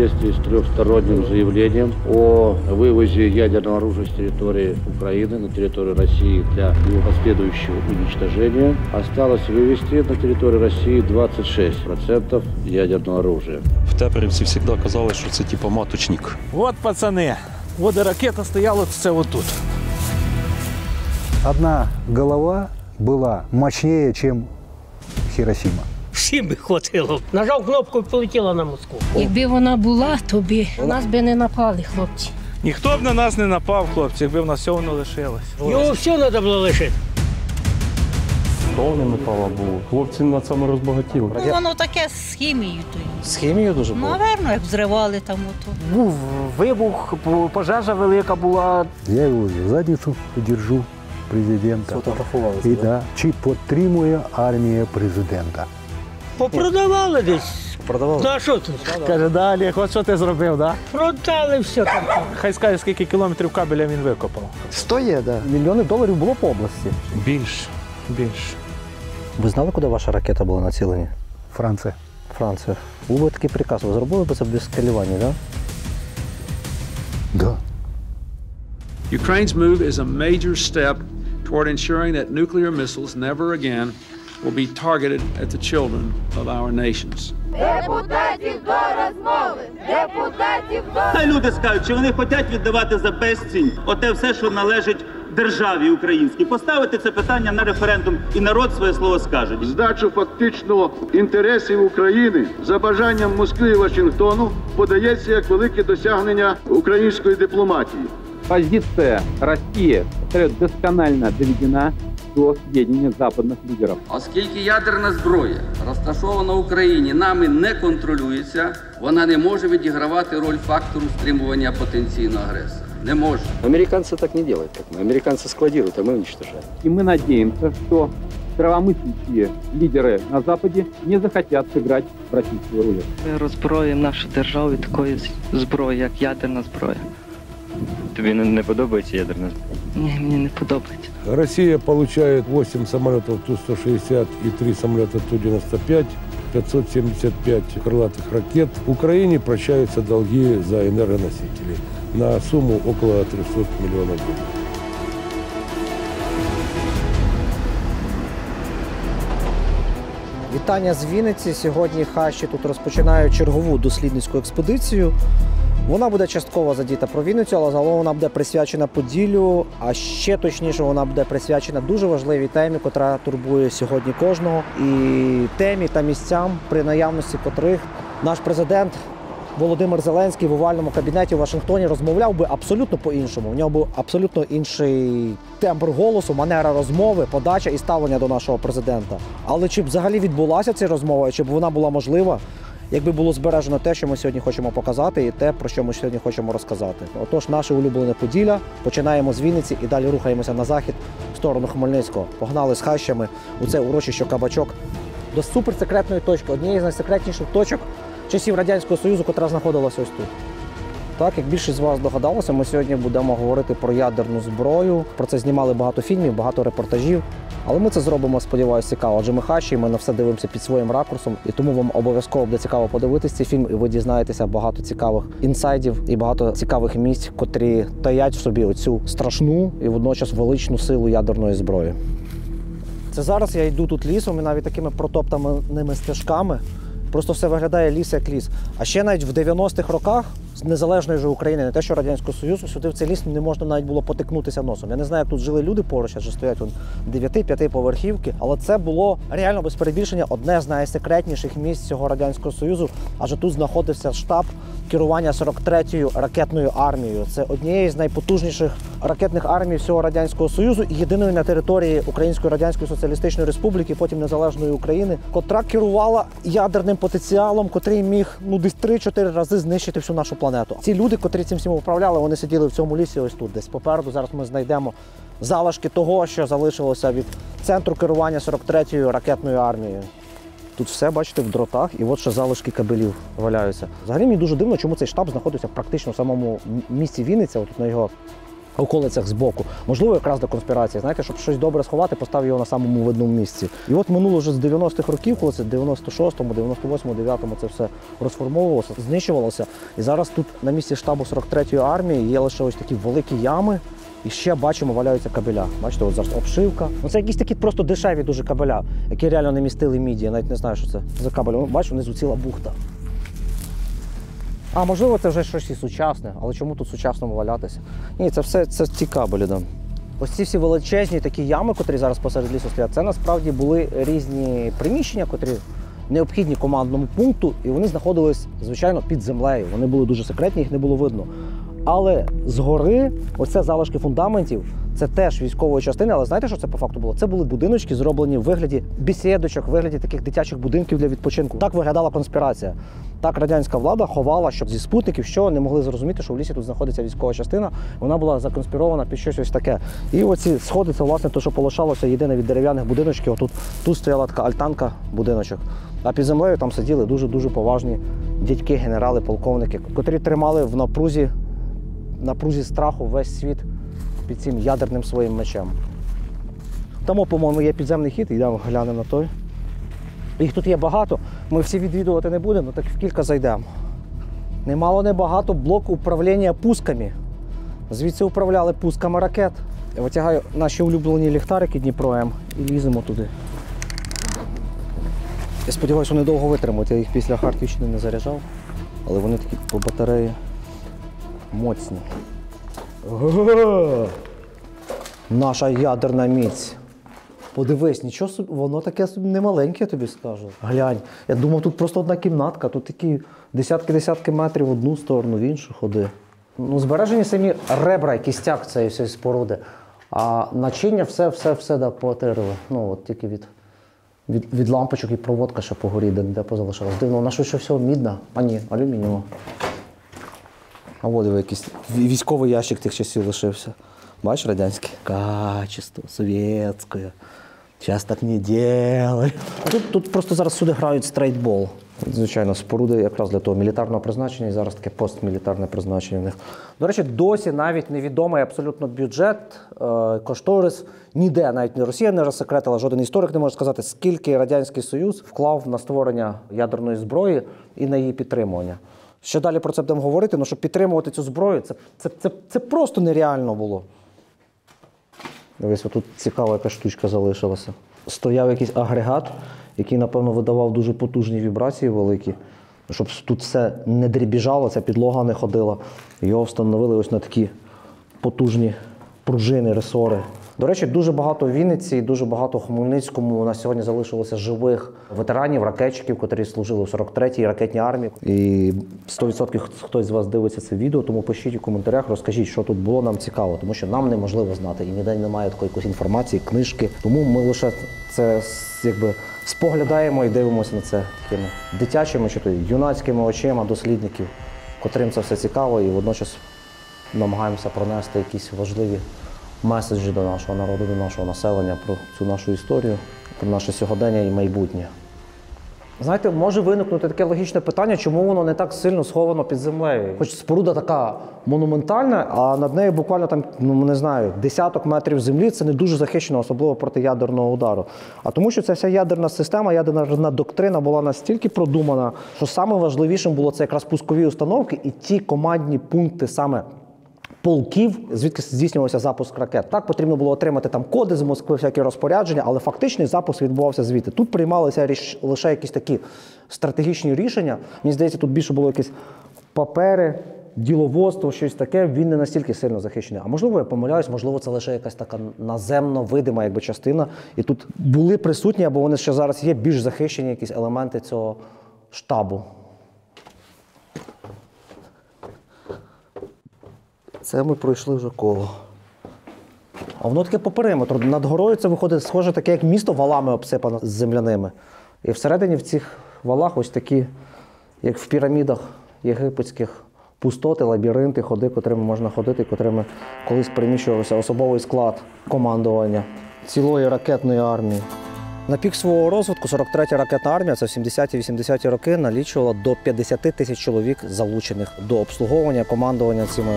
соответствии с трехсторонним заявлением о вывозе ядерного оружия с территории Украины на территорию России для его последующего уничтожения, осталось вывести на территорию России 26% ядерного оружия. В Теперівці завжди казали, що це типу маточник. Вот, пацаны, вот и ракета стояла все вот тут. Одна голова была мощнее, чем Хиросима. Всім би хватило. Нажав кнопку і полетіла на Москву. Якби вона була, то нас би не напали, хлопці. Ніхто б на нас не напав, хлопці, якби в нас все воно лишилось. Його все треба було лишити. Хто не напала було? Хлопці на цьому розбагатіли. Ну, воно таке з хімією. З хімією дуже було? Наверно, як взривали там ото. Був вибух, пожежа велика була. Я его за задницу держу президента. Сфотографувалися. И да, чи підтримує армія президента. Попродавали десь. Продавали? Ну а що тут? Каже, да, Олег, от що ти зробив, да? Продали все там. Хай скаже, скільки кілометрів кабеля він викопав. 100 є, да. Мільйони доларів було по області. Більше. Ви знали, куди ваша ракета була націлена? Франція. Франція. Був би такий приказ, ви зробили б це без скалювання, так? Да. Ukraine's move is a major step toward ensuring that nuclear missiles never again will be targeted at the children of our nations. Депутатів до розмови! Депутатів до... Хай люди скажуть, чи вони хочуть віддавати за безцінь оте все, що належить державі українській. Поставити це питання на референдум, і народ своє слово скаже. Здачу фактично інтересів України за бажанням Москви і Вашингтону подається як велике досягнення української дипломатії. Позиция России досконально доведена до сведения западных лидеров. Оскільки ядерна зброя, розташована в Україні, нами не контролюється, вона не може відігравати роль фактору стримування потенційного агресора. Не може. Американцы так не делают, как мы. Американцы складируют, а мы уничтожаем. И мы надеемся, что здравомыслящие лидеры на Западе не захотят сыграть в российскую рулетку. Ми роззброїмо нашу державу такої зброї, як ядерна зброя. Тобі не подобається ядерна зброя? Ні, мені не подобається. Россия получает 8 самолетов Ту-160 и 3 самолета Ту-95, 575 крылатых ракет. Украине прощаются долги за энергоносители на сумму около 300 миллионов долларов. Вітання з Вінниці. Сьогодні хащі тут розпочинають чергову дослідницьку експедицію. Вона буде частково задіта про Вінницю, але загалом вона буде присвячена Поділлю, а ще точніше вона буде присвячена дуже важливій темі, котра турбує сьогодні кожного, і темі та місцям, при наявності котрих наш президент Володимир Зеленський в овальному кабінеті у Вашингтоні розмовляв би абсолютно по-іншому. У нього був абсолютно інший тембр голосу, манера розмови, подача і ставлення до нашого президента. Але чи б взагалі відбулася ця розмова, чи б вона була можлива, якби було збережено те, що ми сьогодні хочемо показати, і те, про що ми сьогодні хочемо розказати. Отож, наше улюблене Поділля. Починаємо з Вінниці і далі рухаємося на захід, в сторону Хмельницького. Погнали з хащами у це урочище Кабачок до суперсекретної точки, однієї з найсекретніших точок часів Радянського Союзу, котра знаходилася ось тут. Так, як більшість з вас догадалося, ми сьогодні будемо говорити про ядерну зброю. Про це знімали багато фільмів, багато репортажів. Але ми це зробимо, сподіваюся, цікаво. Адже ми хащі, ми на все дивимося під своїм ракурсом. І тому вам обов'язково буде цікаво подивитись цей фільм, і ви дізнаєтеся багато цікавих інсайдів і багато цікавих місць, котрі таять в собі оцю страшну і водночас величну силу ядерної зброї. Це зараз я йду тут лісом і навіть такими протоптаними стежками. Просто все виглядає ліс як ліс. А ще навіть в 90-х роках з незалежної ж України, не те що Радянського Союзу, сюди в цей ліс не можна навіть було потикнутися носом. Я не знаю, як тут жили люди поруч, адже стоять 9-5 поверхівки, але це було реально без перебільшення одне з найсекретніших місць цього Радянського Союзу, адже тут знаходився штаб керування 43-ю ракетною армією. Це однієї з найпотужніших ракетних армій всього Радянського Союзу і єдиної на території Української Радянської Соціалістичної Республіки, потім Незалежної України, котра керувала ядерним потенціалом, котрий міг десь 3-4 рази знищити всю нашу планету. Ці люди, котрі цим всім управляли, вони сиділи в цьому лісі ось тут, десь попереду. Зараз ми знайдемо залишки того, що залишилося від центру керування 43-ю ракетною армією. Тут все, бачите, в дротах, і от ще залишки кабелів валяються. Взагалі мені дуже дивно, чому цей штаб знаходиться практично в самому місті Вінниця, отут на його околицях збоку. Можливо, якраз до конспірації, знаєте, щоб щось добре сховати, постав його на самому видному місці. І от минуло вже з 90-х років, коли це в 96-му, 98-му, 9-му це все розформовувалося, знищувалося. І зараз тут на місці штабу 43-ї армії є лише ось такі великі ями. І ще бачимо, валяються кабеля. Бачите, от зараз обшивка. Ну, це якісь такі просто дешеві дуже кабеля, які реально не містили міді. Я навіть не знаю, що це за кабель. Бачу, внизу ціла бухта. А можливо, це вже щось і сучасне, але чому тут сучасному валятися? Ні, це все це ті кабелі. Да. Ось ці всі величезні такі ями, котрі зараз посеред лісу стоять, це насправді були різні приміщення, котрі необхідні командному пункту, і вони знаходились, звичайно, під землею. Вони були дуже секретні, їх не було видно. Але згори, оце залишки фундаментів, це теж військової частини, але знаєте, що це по факту було? Це були будиночки, зроблені в вигляді бесідочок, в вигляді таких дитячих будинків для відпочинку. Так виглядала конспірація. Так радянська влада ховала, щоб зі спутників, що не могли зрозуміти, що в лісі тут знаходиться військова частина, вона була законспірована під щось ось таке. І оці сходи, це власне те, що полишалося єдине від дерев'яних будиночків. Тут стояла така альтанка, будиночок. А під землею там сиділи дуже-дуже поважні дядьки, генерали, полковники, котрі тримали в напрузі страху весь світ під цим ядерним своїм мечем. Тому, по-моєму, є підземний хід, йдемо глянемо на той. Їх тут є багато, ми всі відвідувати не будемо, так в кілька зайдемо. Немало небагато блок управління пусками. Звідси управляли пусками ракет. Я витягаю наші улюблені ліхтарики Дніпро-М і ліземо туди. Я сподіваюся, вони довго витримають, я їх після Харківщини не заряджав, але вони такі по батареї моцні. Наша ядерна міць. Подивись, нічого собі, воно таке собі немаленьке, я тобі скажу. Глянь, я думав, тут просто одна кімнатка, тут такі десятки метрів в одну сторону, в іншу ходи. Ну, збережені самі ребра і кістяк цієї всієї споруди, а начиння все да, потерли. Ну, от тільки від лампочок і проводка ще по горі, де позалишалась. Дивно, вона що все мідна, а ні, алюмінієва. А от якийсь військовий ящик тих часів лишився. Бачиш, радянське? Качество, совєтське. Зараз так не делають. Тут просто зараз сюди грають стрейтбол. Звичайно, споруди якраз для того мілітарного призначення і зараз таке постмілітарне призначення в них. До речі, досі навіть невідомий абсолютно бюджет, кошторис. Ніде, навіть Росія не розсекретила, жоден історик не може сказати, скільки Радянський Союз вклав на створення ядерної зброї і на її підтримування. Ще далі про це будемо говорити, але щоб підтримувати цю зброю, це просто нереально було. Дивись, отут цікава яка штучка залишилася. Стояв якийсь агрегат, який, напевно, видавав дуже потужні вібрації великі, щоб тут все не дрібіжало, ця підлога не ходила. Його встановили ось на такі потужні пружини, ресори. До речі, дуже багато в Вінниці і дуже багато в Хмельницькому у нас сьогодні залишилося живих ветеранів, ракетчиків, котрі служили у 43-й ракетній армії. І 100% хтось з вас дивиться це відео, тому пишіть у коментарях, розкажіть, що тут було, нам цікаво, тому що нам неможливо знати, і ніде немає такої якоїсь інформації, книжки. Тому ми лише це якби споглядаємо і дивимося на це такими дитячими чи то юнацькими очима дослідників, котрим це все цікаво, і водночас намагаємося пронести якісь важливі меседжі до нашого народу, до нашого населення про цю нашу історію, про наше сьогодення і майбутнє. Знаєте, може виникнути таке логічне питання, чому воно не так сильно сховано під землею. Хоч споруда така монументальна, а над нею буквально там, не знаю, десяток метрів землі, це не дуже захищено, особливо проти ядерного удару. А тому що ця вся ядерна система, ядерна доктрина була настільки продумана, що саме важливішим було це якраз пускові установки і ті командні пункти саме полків, звідки здійснювався запуск ракет. Так, потрібно було отримати там коди з Москви, всякі розпорядження, але фактичний запуск відбувався звідти. Тут приймалися лише якісь такі стратегічні рішення. Мені здається, тут більше було якісь папери, діловодство, щось таке. Він не настільки сильно захищений. А можливо, я помиляюсь, можливо, це лише якась така наземно видима якби частина. І тут були присутні, або вони ще зараз є, більш захищені якісь елементи цього штабу. Це ми пройшли вже коло. А воно таке по периметру. Над горою це виходить схоже таке, як місто валами обсипано з земляними. І всередині в цих валах ось такі, як в пірамідах єгипетських, пустоти, лабіринти, ходи, котрими можна ходити, котрими колись переміщувався особовий склад командування цілої ракетної армії. На пік свого розвитку 43-я ракетна армія, це в 70-80-ті роки, налічувала до 50 тисяч чоловік залучених до обслуговування, командування цими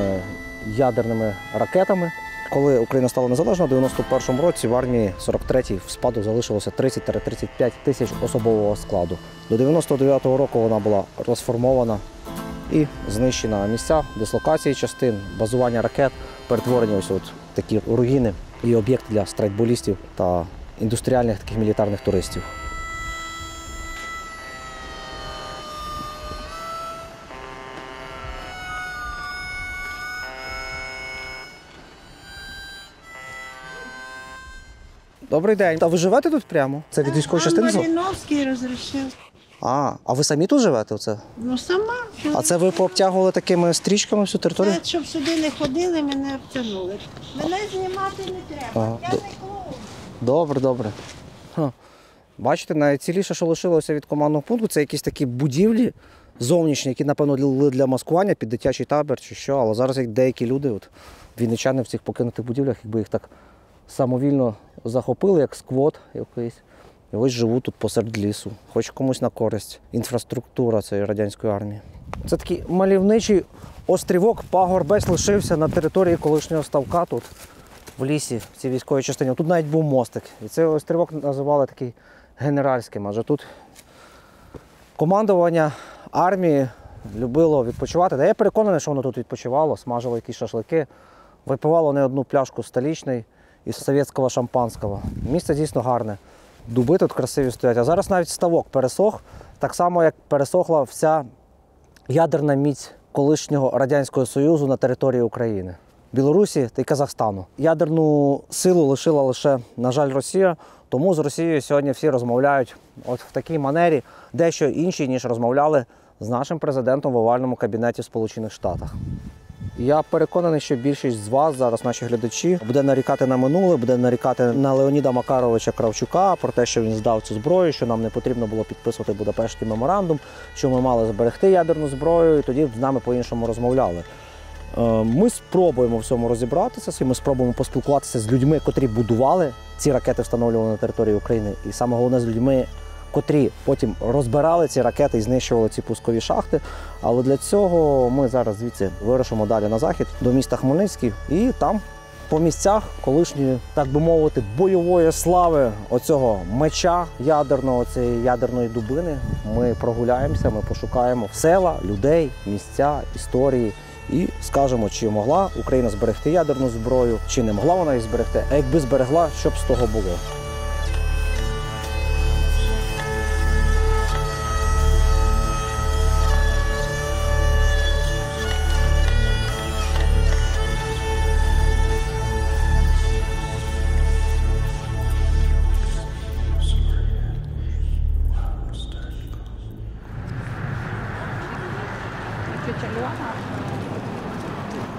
ядерними ракетами. Коли Україна стала незалежна, в 91-му році в армії 43-й в спаду залишилося 30-35 тисяч особового складу. До 99-го року вона була розформована і знищена. Місця дислокації частин, базування ракет, перетворені ось от такі руїни і об'єкти для страйкболістів та індустріальних таких мілітарних туристів. Добрий день. А ви живете тут прямо? Це від військової частини? Малиновський розрішив. А ви самі тут живете? Оце? Ну, сама. А це ви пообтягували такими стрічками всю територію? Це, щоб сюди не ходили, мене обтягнули. Мене знімати не треба. Я не клоун. Добре, добре. Бачите, найціліше, що лишилося від командного пункту, це якісь такі будівлі зовнішні, які, напевно, для маскування під дитячий табір чи що. Але зараз як деякі люди, от, вінничани в цих покинутих будівлях, якби їх так самовільно захопили, як сквот якийсь. І ось живуть тут посеред лісу, хоч комусь на користь. Інфраструктура цієї радянської армії. Це такий мальовничий острівок, пагорбець лишився на території колишнього ставка тут, в лісі, в цій військовій частині. Тут навіть був мостик. І цей острівок називали такий генеральським, адже тут командування армії любило відпочивати. Та я переконаний, що воно тут відпочивало, смажило якісь шашлики, випивало не одну пляшку столічної із совєтського шампанського. Місце дійсно гарне. Дуби тут красиві стоять. А зараз навіть ставок пересох, так само, як пересохла вся ядерна міць колишнього Радянського Союзу на території України, Білорусі та й Казахстану. Ядерну силу лишила лише, на жаль, Росія, тому з Росією сьогодні всі розмовляють от в такій манері, дещо інші, ніж розмовляли з нашим президентом в овальному кабінеті в Сполучених Штатах. Я переконаний, що більшість з вас, зараз наші глядачі, буде нарікати на минуле, буде нарікати на Леоніда Макаровича Кравчука про те, що він здав цю зброю, що нам не потрібно було підписувати Будапештський меморандум, що ми мали зберегти ядерну зброю, і тоді з нами по-іншому розмовляли. Ми спробуємо в цьому розібратися, ми спробуємо поспілкуватися з людьми, котрі будували ці ракети, встановлювали на території України, і саме головне з людьми, котрі потім розбирали ці ракети і знищували ці пускові шахти. Але для цього ми зараз звідси вирушимо далі на захід, до міста Хмельницький, і там по місцях колишньої, так би мовити, бойової слави оцього меча ядерного, цієї ядерної дубини, ми прогуляємося, ми пошукаємо села, людей, місця, історії і скажемо, чи могла Україна зберегти ядерну зброю, чи не могла вона її зберегти, а якби зберегла, що б з того було.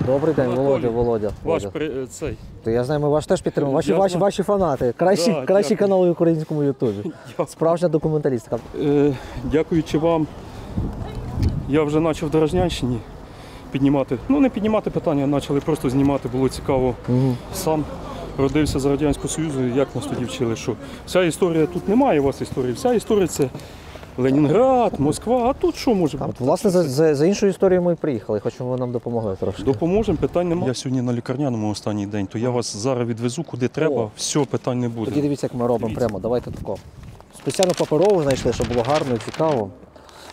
Добрий день, Володя. Цей. Я знаю, ми вас теж підтримуємо. Ваші фанати. Кращий канал в українському ютубі. Справжня документалістика. Дякуючи вам, я вже почав в Дорожнянщині піднімати. Ну, не піднімати питання, почали просто знімати, було цікаво. Сам родився з Радянського Союзу, як нас тоді вчили, що вся історія, тут немає у вас історії, вся історія це Ленінград, Москва, а тут що може бути? Власне, за іншою історією ми і приїхали, хочемо, ви нам допомогли трошки. Допоможемо, питань немає. Я сьогодні на лікарняному останній день, то я вас зараз відвезу, куди треба, все, питань не буде. Тоді дивіться, як ми робимо прямо, давайте тако. Спеціально паперову знайшли, щоб було гарно і цікаво.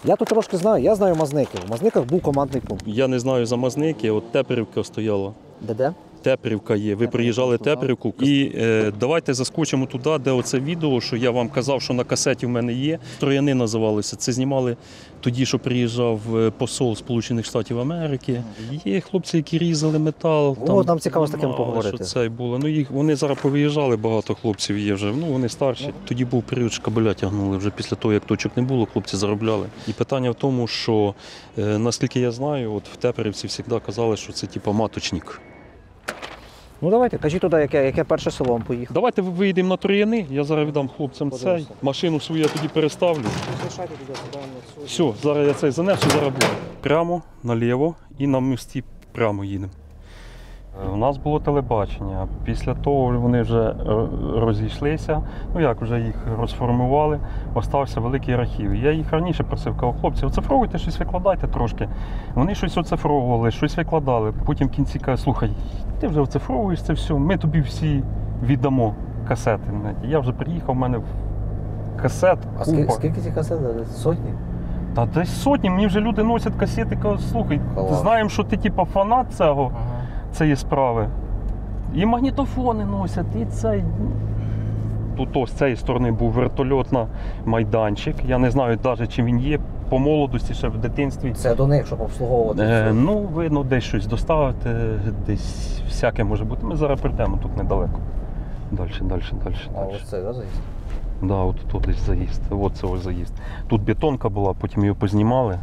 Я тут трошки знаю, я знаю Мазників. В Мазниках був командний пункт. Я не знаю за Мазники, от Теперівка стояла. Де? Теперівка є. Ви приїжджали Теперівку. І давайте заскочимо туди, де оце відео, що я вам казав, що на касеті в мене є. Трояни називалися. Це знімали тоді, що приїжджав посол Сполучених Штатів Америки. Є хлопці, які різали метал. Нам цікаво з таким поговорити. Що це було. Ну, вони зараз повиїжджали, багато хлопців є вже. Ну, вони старші. Тоді був період, що кабеля тягнули. Вже після того, як точок не було, хлопці заробляли. І питання в тому, що, наскільки я знаю, от в Теперівці завжди казали, що це типу маточник. Ну давайте, кажіть туди, яке перше село вам поїхав. Давайте виїдемо на Трояни, я зараз віддам хлопцям цей. Машину свою я тоді переставлю. Все, зараз я цей занесу, зараз буду. Прямо, наліво і на мості прямо їдемо. У нас було телебачення. Після того вони вже розійшлися, ну як вже їх розформували, остався великий архів. Я їх раніше просив, кажу, хлопці, оцифровуйте, щось викладайте трошки. Вони щось оцифровували, щось викладали. Потім в кінці кажуть, слухай, ти вже оцифровуєш це все, ми тобі всі віддамо касети. Я вже приїхав, в мене касет купа. А скільки ці касети? Сотні? Та десь сотні, мені вже люди носять касети, кажуть, слухай, знаємо, що ти типу фанат цієї справи. І магнітофони носять, і цей. Тут з цієї сторони був вертольотний майданчик. Я не знаю навіть, чи він є по молодості, ще в дитинстві. Це до них, щоб обслуговувати? Ну, видно, десь щось доставити, десь всяке може бути. Ми зараз прийдемо тут недалеко. Далі. А ось це, да, заїзд? Так, да, тут десь заїзд. От це ось заїзд. Тут бетонка була, потім її познімали.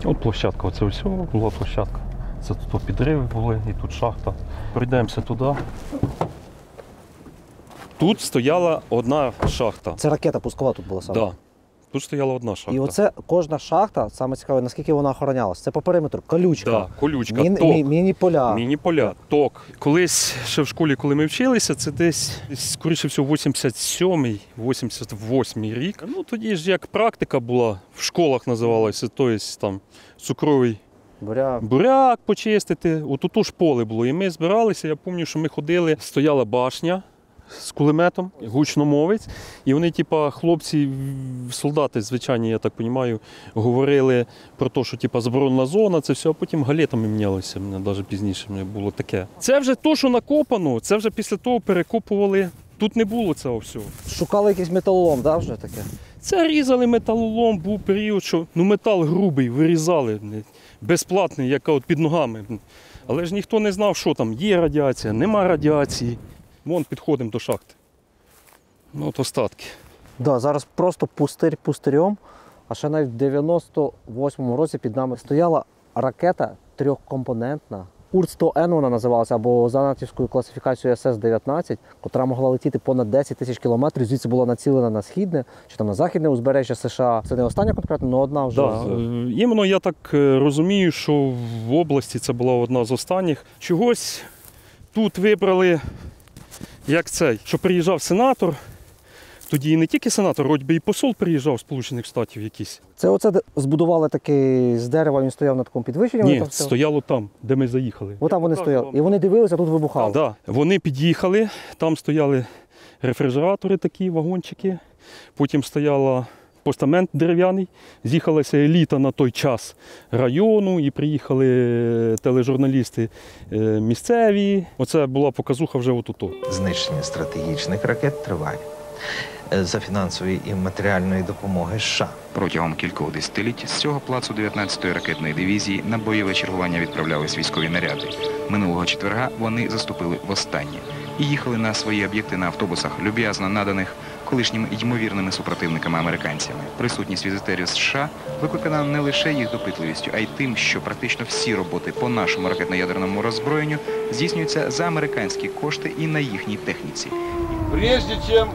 От площадка, оце все була площадка. Це тут підриви були і тут шахта. Прийдемося туди. Тут стояла одна шахта. Це ракета пускова тут була саме? Так. Да. Тут стояла одна шахта. І оце кожна шахта, саме цікаве, наскільки вона охоронялась. Це по периметру, колючка. Так, да, колючка, ток. Міні-поля. Міні-поля, ток. Колись ще в школі, коли ми вчилися, це десь скоріше всього, 87-й, 88-й рік. Ну, тоді ж як практика була, в школах називалася, тобто там цукровий буряк почистити. Отут ж поле було. І ми збиралися, я пам'ятаю, що ми ходили, стояла башня з кулеметом, гучномовець. І вони, типа, хлопці, солдати, звичайні, я так розумію, говорили про те, що типа заборонена зона, це все, а потім галетами мінялося. Мене навіть пізніше було таке. Це вже то, що накопано, це вже після того перекопували. Тут не було цього всього. Шукали якийсь металолом, да, вже таке? Це різали металолом, був період, що метал грубий, вирізали, безплатний, як от під ногами. Але ж ніхто не знав, що там, є радіація, нема радіації. Вон підходимо до шахти. Ну, от остатки. Да, зараз просто пустир пустирем, а ще навіть в 98-му році під нами стояла ракета трьохкомпонентна. УР-100Н вона називалася, або за натівською класифікацією СС-19, котра могла летіти понад 10 тисяч кілометрів, звідси була націлена на східне, чи там на західне узбережжя США. Це не остання конкретно, але одна вже. Да. Іменно я так розумію, що в області це була одна з останніх. Чогось тут вибрали, як цей, що приїжджав сенатор. Тоді і не тільки сенатор, хоч би і посол приїжджав з Сполучених Штатів якийсь. Це оце збудували такий з дерева, він стояв на такому підвищенні? Ні, там стояло там, де ми заїхали. О, там вони стояли. І вони дивилися, а тут вибухало? Так, да. Вони під'їхали, там стояли рефрижератори такі, вагончики. Потім стояла постамент дерев'яний. З'їхалася еліта на той час району і приїхали тележурналісти місцеві. Оце була показуха вже отут. Знищення стратегічних ракет триває за фінансової і матеріальної допомоги США. Протягом кількох десятиліть з цього плацу 19-ї ракетної дивізії на бойове чергування відправлялись військові наряди. Минулого четверга вони заступили востаннє і їхали на свої об'єкти на автобусах, люб'язно наданих колишніми ймовірними супротивниками американцями. Присутність візитерів з США викликана не лише їх допитливістю, а й тим, що практично всі роботи по нашому ракетно-ядерному роззброєнню здійснюються за американські кошти і на їхній техніці. Прежде чем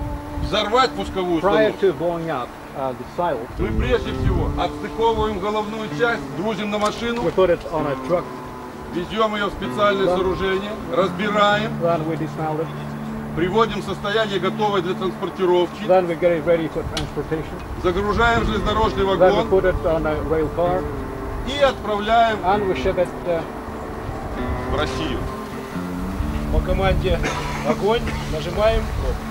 взорвать пусковую установку, мы прежде всего отстыковываем головную часть, грузим на машину, везем ее в специальное сооружение, разбираем, приводим в состояние, готовое для транспортировки, загружаем в железнодорожный вагон и отправляем в Россию. По команде «Огонь» нажимаем кнопку.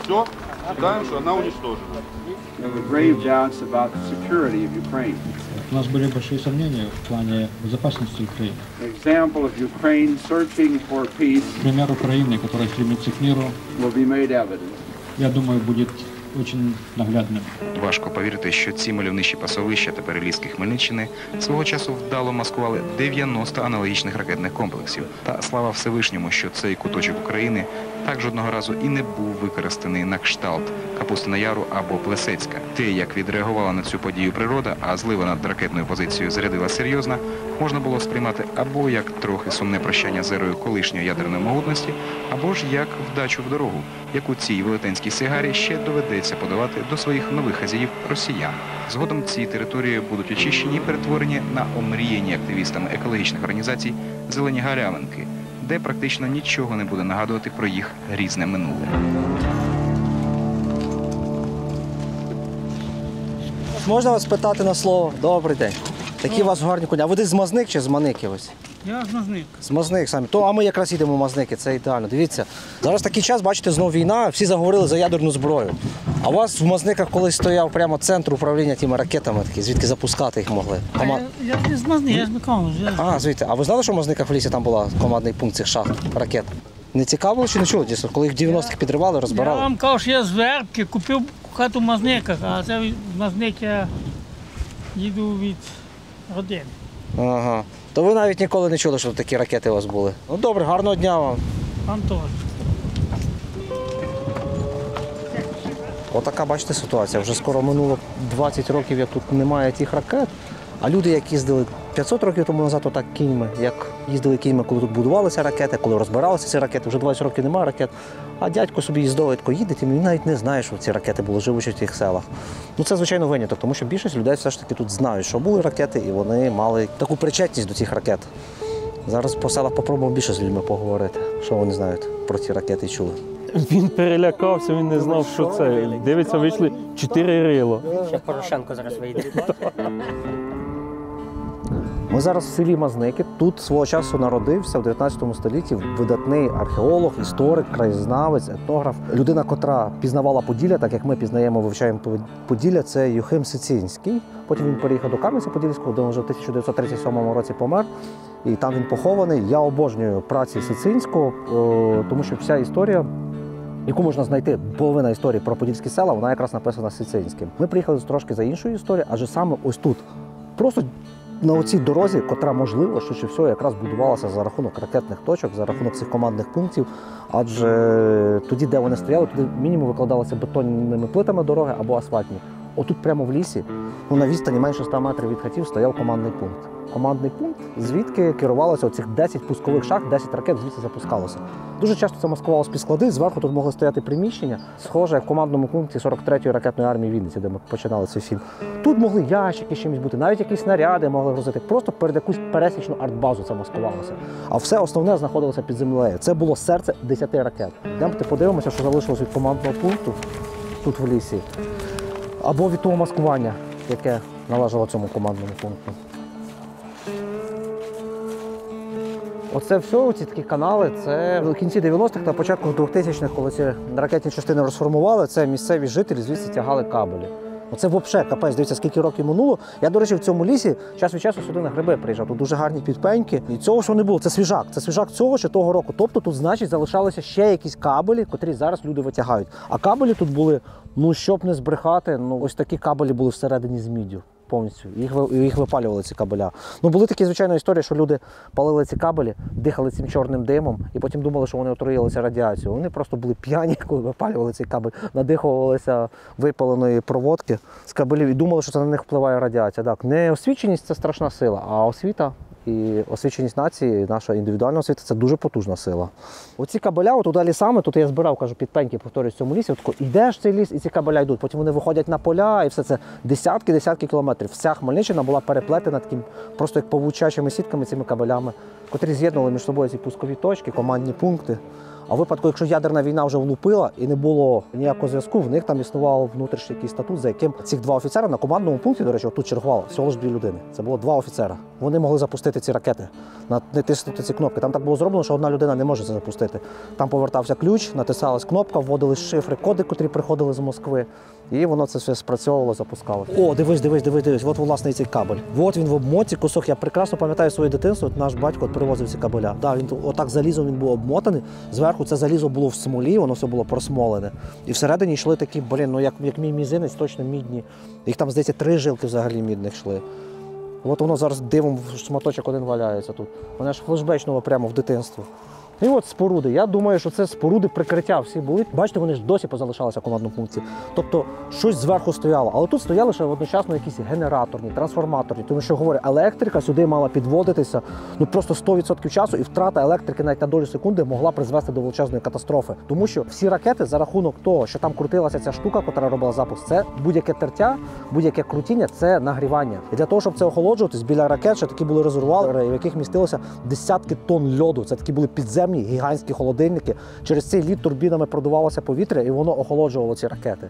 Все, считаем, что она уничтожена. У нас были большие сомнения в плане безопасности Украины. Пример Украины, которая стремится к миру, я думаю, будет очень наглядним. Важко повірити, що ці мальовничі пасовища та перелізки Хмельниччини свого часу вдало маскували 90 аналогічних ракетних комплексів. Та слава Всевишньому, що цей куточок України Так жодного разу і не був використаний на кшталт Капустина Яру або Плесецька. Те, як відреагувала на цю подію природа, а злива над ракетною позицією зарядила серйозна, можна було сприймати або як трохи сумне прощання з ерою колишньої ядерної могутності, або ж як вдачу в дорогу, яку цій велетенській сигарі ще доведеться подавати до своїх нових хазяїв росіян. Згодом ці території будуть очищені і перетворені на омріяні активістами екологічних організацій зелені галявинки, де практично нічого не буде нагадувати про їх грізне минуле. Можна вас питати на слово? Добрий день. Такі у вас гарні коні. А ви десь з Мазник чи з Маники ось? Я з Мазник. З Мазник самі. А ми якраз їдемо в Мазники, це ідеально. Дивіться, зараз такий час, бачите, знову війна, всі заговорили за ядерну зброю. А у вас в Мазниках колись стояв прямо центр управління тими ракетами, такі, звідки запускати їх могли. Я не з Мазник, я з Миколаївки. А, звідти. А ви знали, що в Мазниках в лісі там була командний пункт цих шахт ракет? Не цікаво чи не чули, дійсно? Коли їх в 90-х підривали, розбирали? Я вам кажу, що я з Вербки купив хату в Мазниках, а це від Мазник я їду від родини. Ага. То ви навіть ніколи не чули, що такі ракети у вас були. Ну добре, гарного дня вам. Вам теж. Отака, бачите, ситуація. Вже скоро минуло 20 років, як тут немає тих ракет. А люди, як їздили 500 років тому назад, отак кіньми, як їздили кіньми, коли тут будувалися ракети, коли розбиралися ці ракети, вже 20 років немає ракет. А дядько собі їздовитко їде, і він навіть не знає, що ці ракети були, живучи в тих селах. Ну це, звичайно, виняток, тому що більшість людей все ж таки тут знають, що були ракети, і вони мали таку причетність до цих ракет. Зараз по селах попробуємо більше з людьми поговорити, що вони знають про ці ракети і чули. Він перелякався, він не знав, що це. Дивиться, вийшли 4 рило. Ще Порошенко зараз вийде. Ми зараз в селі Мазники. Тут свого часу народився в 19 столітті видатний археолог, історик, краєзнавець, етнограф. Людина, котра пізнавала Поділля, так як ми пізнаємо, вивчаємо Поділля, це Юхим Сицинський. Потім він переїхав до Кам'янця-Подільського, де він вже в 1937 році помер. І там він похований. Я обожнюю праці Сицинського, тому що вся історія, яку можна знайти, половина історії про подільські села, вона якраз написана Сицинським. Ми приїхали трошки за іншою історією, адже саме ось тут, просто на оцій дорозі, котра, можливо, швидше всього, якраз будувалася за рахунок ракетних точок, за рахунок цих командних пунктів, адже тоді, де вони стояли, туди мінімум викладалися бетонними плитами дороги або асфальтні. Отут прямо в лісі, на відстані менше 100 метрів від хатів, стояв командний пункт. Командний пункт, звідки керувалося оцих 10 пускових шахт, 10 ракет звідси запускалося. Дуже часто це маскувалося під склади, зверху тут могли стояти приміщення, схоже, як в командному пункті 43-ї ракетної армії Вінниці, де ми починали цей фільм. Тут могли ящики з чимось бути, навіть якісь снаряди могли грузити. Просто перед якусь пересічну артбазу це маскувалося. А все основне знаходилося під землею. Це було серце 10 ракет. Йдемте подивимося, що залишилось від командного пункту тут в лісі. Або від того маскування, яке належало цьому командному пункту. Оце все, ці такі канали, це в кінці 90-х та початку 2000-х, коли ці ракетні частини розформували, це місцеві жителі звідси тягали кабелі. Оце взагалі капець, дивіться, скільки років минуло. Я, до речі, в цьому лісі час від часу сюди на гриби приїжджав. Тут дуже гарні підпеньки. І цього, що не було, це свіжак. Це свіжак цього ще того року. Тобто тут, значить, залишалися ще якісь кабелі, котрі зараз люди витягають. А кабелі тут були, щоб не збрехати, ось такі кабелі були всередині з міддю. Повністю. Їх випалювали, ці кабеля. Були такі, звичайно, історії, що люди палили ці кабелі, дихали цим чорним димом і потім думали, що вони отруїлися радіацією. Вони просто були п'яні, коли випалювали цей кабель, надихувалися випаленої проводки з кабелів і думали, що це на них впливає радіація. Так, не освіченість – це страшна сила, а освіта і освіченість нації, наша індивідуальна освіта – це дуже потужна сила. Оці кабеля, туди лісами, тут я збирав, кажу, підпеньки, повторюсь, в цьому лісі, йдеш в цей ліс і ці кабеля йдуть, потім вони виходять на поля і все це десятки кілометрів. Вся Хмельниччина була переплетена таким, просто як павучачими сітками цими кабелями, котрі з'єднували між собою ці пускові точки, командні пункти. А в випадку, якщо ядерна війна вже влупила і не було ніякого зв'язку, в них там існував внутрішній якийсь статут, за яким цих 2 офіцери на командному пункті, до речі, тут чергувало всього ж 2 людини. Це було 2 офіцера. Вони могли запустити ці ракети, натиснути ці кнопки. Там так було зроблено, що одна людина не може це запустити. Там повертався ключ, натисалась кнопка, вводились шифри, коди, котрі приходили з Москви. І воно це все спрацьовувало, запускало. О, дивись. От, власне, цей кабель. От він в обмотці, кусок. Я прекрасно пам'ятаю своє дитинство. Наш батько привозив ці кабеля. Да, він отак залізом він був обмотаний. Зверху це залізо було в смолі, воно все було просмолене. І всередині йшли такі, як мій мізинець, точно мідні. Їх там, здається, 3 жилки взагалі мідних йшли. От воно зараз дивом шматочок один валяється тут. Мене ж флешбечнуло прямо в дитинство. І от споруди. Я думаю, що це споруди прикриття всі були. Бачите, вони ж досі позалишалися в командному пункті. Тобто щось зверху стояло. Але тут стояли ще одночасно якісь генераторні, трансформаторні. Тому що, говорю, електрика сюди мала підводитися просто 100% часу, і втрата електрики навіть на долю секунди могла призвести до величезної катастрофи. Тому що всі ракети за рахунок того, що там крутилася ця штука, яка робила запуск, це будь-яке тертя, будь-яке крутіння – це нагрівання. І для того, щоб це охолоджуватись, біля ракет ще такі були резервуари, в яких містилося десятки тонн льоду. Це такі були підземні гігантські холодильники. Через цей лід турбінами продувалося повітря, і воно охолоджувало ці ракети.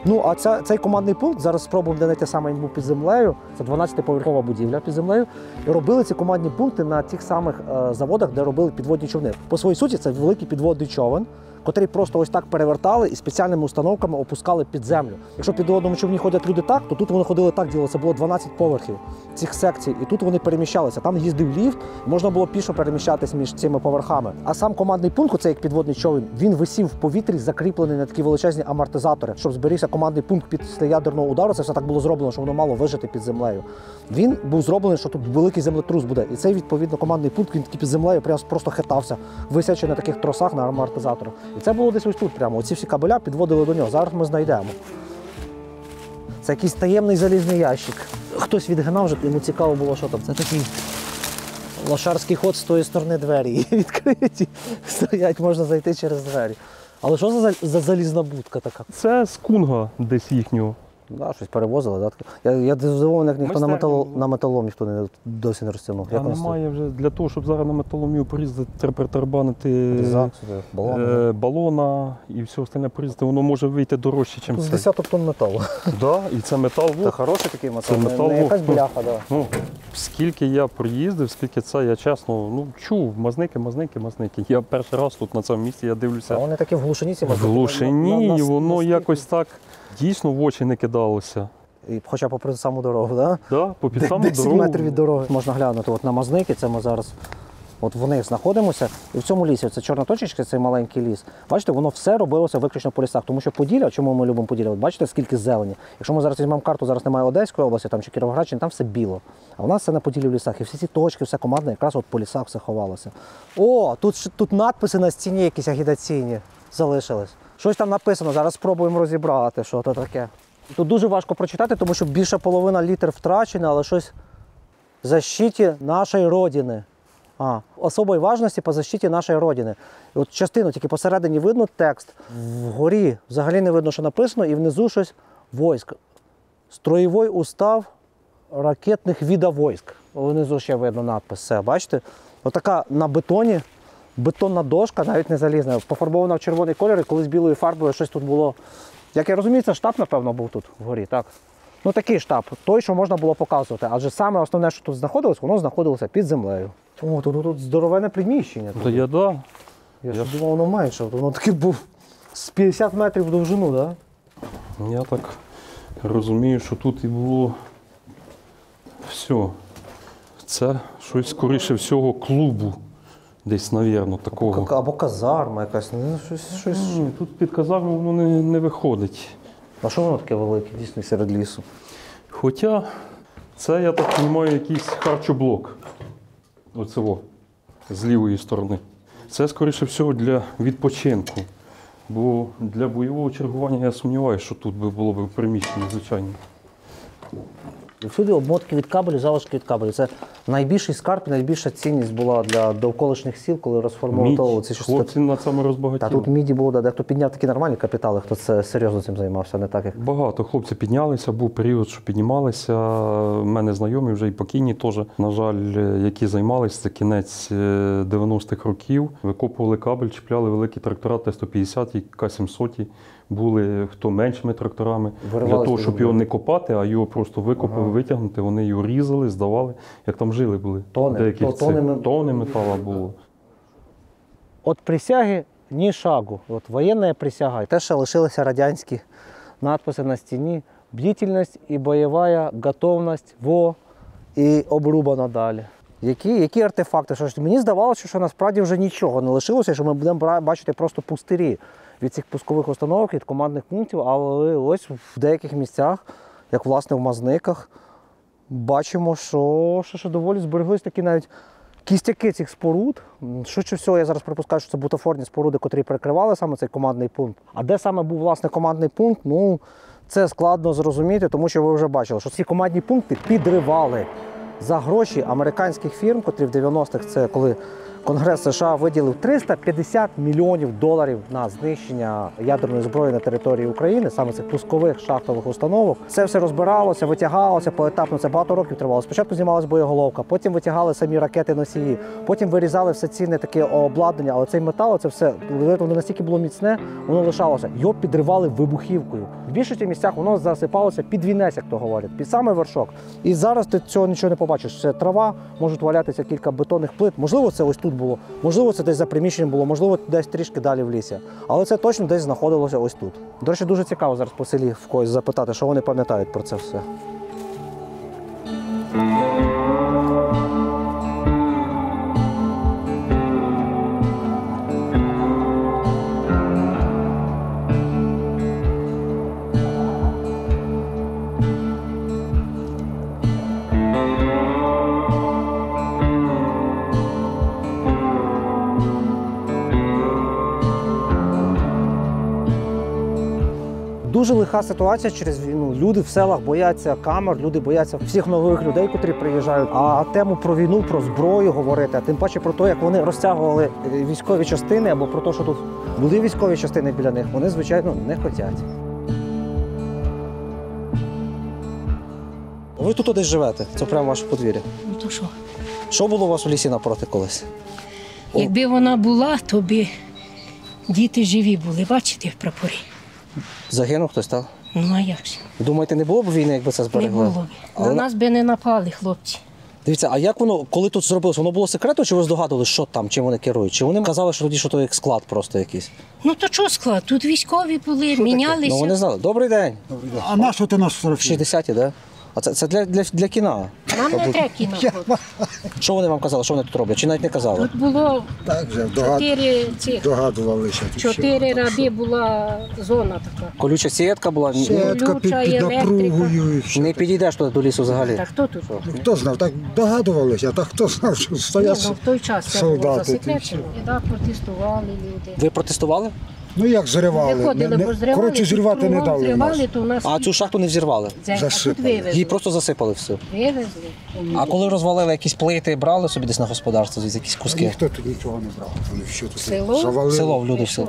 Ну, а цей командний пункт, зараз спробуємо для те саме, він був під землею, це 12-поверхова будівля під землею, і робили ці командні пункти на тих самих заводах, де робили підводні човни. По своїй суті, це великий підводний човен, котрий просто ось так перевертали і спеціальними установками опускали під землю. Якщо під підводному човні ходять люди так, то тут вони ходили так, це було 12 поверхів цих секцій, і тут вони переміщалися. Там їздив ліфт, можна було пішо переміщатись між цими поверхами. А сам командний пункт, оцей як підводний човен, він висів в повітрі, закріплений на такі величезні амортизатори, щоб зберігся командний пункт після ядерного удару. Це все так було зроблено, що воно мало вижити під землею. Він був зроблений, що тут великий землетрус буде. І цей, відповідно, командний пункт, він такий під землею просто хитався, висячи на таких тросах, на амортизаторах. І це було десь ось тут прямо. Оці всі кабеля підводили до нього. Зараз ми знайдемо. Це якийсь таємний залізний ящик. Хтось відгинав вже, йому цікаво було, що там. Це такий лошарський ход з тої сторони двері. Відкриті. Стоять, можна зайти через двері. Але що за залізна будка така? Це з Кунга десь їхнього. Да, щось перевозили, да? Я здивований, як ніхто на металолом ніхто досі не розтягнув. А немає вже для того, щоб зараз на металоломію порізати, треба притарбанити балона і все остальне порізати, воно може вийти дорожче, ніж це. З десяток тонн металу. Да, і це метал. Це хороший такий метал, не якась бляха. Да. Ну, скільки я проїздив, скільки це, я чесно, чув, мазники. Я перший раз тут на цьому місці, я дивлюся. А вони такі в глушині ці мазники? В глушині, і воно якось так дійсно в очі не кидалося. І хоча попри саму дорогу, так? Так, попід саму дорогу. 10 метрів від дороги. Можна глянути от на мазники, це ми зараз в них знаходимося. І в цьому лісі, це чорна точечка, цей маленький ліс. Бачите, воно все робилося виключно по лісах. Тому що Поділля, чому ми любимо Поділля, бачите, скільки зелені. Якщо ми зараз візьмемо карту, зараз немає Одеської області там, чи Кіровоградщини, там все біло. А у нас все на Поділлі в лісах. І всі ці точки, все командне, якраз от по лісах все ховалося. О, тут надписи на стіні якісь агітаційні залишились. Щось там написано, зараз спробуємо розібрати, що це таке. Тут дуже важко прочитати, тому що більше половина літер втрачена, але щось «Защиті нашої Родини». Особої важності по защиті нашої Родини. І от частину, тільки посередині видно текст. Вгорі взагалі не видно, що написано, і внизу щось «Войск». Строєвий устав ракетних видів військ. Внизу ще видно надпис. Все, бачите? Отака на бетоні. Бетонна дошка, навіть не залізна, пофарбована в червоний кольор, і колись білою фарбою щось тут було. Як я розумію, це штаб, напевно, був тут вгорі, так? Ну такий штаб, той, що можна було показувати. Адже саме основне, що тут знаходилось, воно знаходилося під землею. О, тут здоровенне приміщення. Я думав, воно менше, воно таке був з 50 метрів в довжину, так? Я так розумію, що тут і було все. Це щось, скоріше всього, клубу. Десь, мабуть, такого. Або казарма якась. Щось. Тут під казарму воно не виходить. А що воно таке велике, дійсно, серед лісу? Хоча це, я так розумію, якийсь харчоблок. Оцього, з лівої сторони. Це, скоріше всього, для відпочинку. Бо для бойового чергування я сумніваюся, що тут було б приміщення, звичайно. Всюди обмотки від кабелю, залишки від кабелю. Це найбільший скарб і найбільша цінність була для довколишніх сіл, коли розформовували ці частини. Хлопці на цьому розбагатіли. Та тут міді було, дехто підняв такі нормальні капітали, хто це серйозно цим займався, не так як. Багато хлопців піднялися, був період, що піднімалися. У мене знайомі вже і покійні теж, на жаль, які займалися, це кінець 90-х років. Викопували кабель, чіпляли великі трактора Т-150 і К-700. Були хто меншими тракторами. Для того, щоб його не копати, а його просто викопати, витягнути, вони його різали, здавали. Як там жили були. Тони металу було. От присяги ні шагу. От воєнна присяга. І теж ще лишилися радянські надписи на стіні. Бдительність і бойова готовність і обрубано далі. Які артефакти? Мені здавалося, що насправді вже нічого не лишилося, що ми будемо бачити просто пустирі від цих пускових установок, від командних пунктів, але ось в деяких місцях, як власне в Мазниках, бачимо, що доволі збереглись такі навіть кістяки цих споруд. Швидше всього, я зараз припускаю, що це бутафорні споруди, котрі перекривали саме цей командний пункт. А де саме був, власне, командний пункт, ну, це складно зрозуміти, тому що ви вже бачили, що ці командні пункти підривали за гроші американських фірм, котрі в 90-х, це коли Конгрес США виділив $350 мільйонів на знищення ядерної зброї на території України, саме цих пускових шахтових установок. Це все розбиралося, витягалося поетапно, це багато років тривало. Спочатку знімалась боєголовка, потім витягали самі ракети-носії, потім вирізали все цінне таке обладнання, але цей метал, це все, воно настільки було міцне, воно лишалося. Його підривали вибухівкою. В більшості місцях воно засипалося під вінець, як то говорять, під самий вершок. І зараз ти цього нічого не побачиш. Це трава, можуть валятися кілька бетонних плит. Можливо, це ось тут було, можливо, це десь за приміщенням було, можливо, десь трішки далі в лісі. Але це точно десь знаходилося ось тут. До речі, дуже цікаво зараз по селі в когось запитати, що вони пам'ятають про це все. Дуже лиха ситуація через війну. Люди в селах бояться камер, люди бояться всіх нових людей, котрі приїжджають. А тему про війну, про зброю говорити, а тим паче про те, як вони розтягували військові частини, або про те, що тут були військові частини біля них, вони, звичайно, не хочуть. Ви тут десь живете? Це прямо ваше подвір'я? Ну то що? Що було у вас у лісі напроти колись? Якби вона була, то би діти живі були, бачите, в прапорі. Загинув хтось, так? Ну а як же? Думаєте, не було б війни, якби це зберегли? Не було б. На нас би не напали, хлопці. Дивіться, а як воно, коли тут зробилось, воно було секретно, чи ви здогадували, що там, чим вони керують? Чи вони казали, що тоді, що то як склад просто якийсь? Ну то що склад? Тут військові були, мінялися. Ну вони знали. Добрий день. А на що ти нас фотографуєш? 60-ті, так? Да? А це для кіна. Нам не треба кіно. Що вони вам казали, що вони тут роблять? Чи навіть не казали? Тут було Так же, догадувалися. 4 ради була зона така. Колюча сітка була? Сітка під напругою. Не підійдеш туди до лісу взагалі? Так хто тут? Хто знав? Так догадувалися, а так хто знав, що стоять в той час це було солдати. засекречено. І так протестували люди. Ви протестували? Ну як зривали? Виходили, бо зривали. Коротше, зривати не дали нас. Зривали, то у нас... А цю шахту не взірвали? Її просто засипали все. Вивезли. А коли розвалили якісь плити, брали собі десь на господарство, звідси якісь куски? Ніхто тут нічого не брав. Вони що тут Село? завалили. Село, люди все.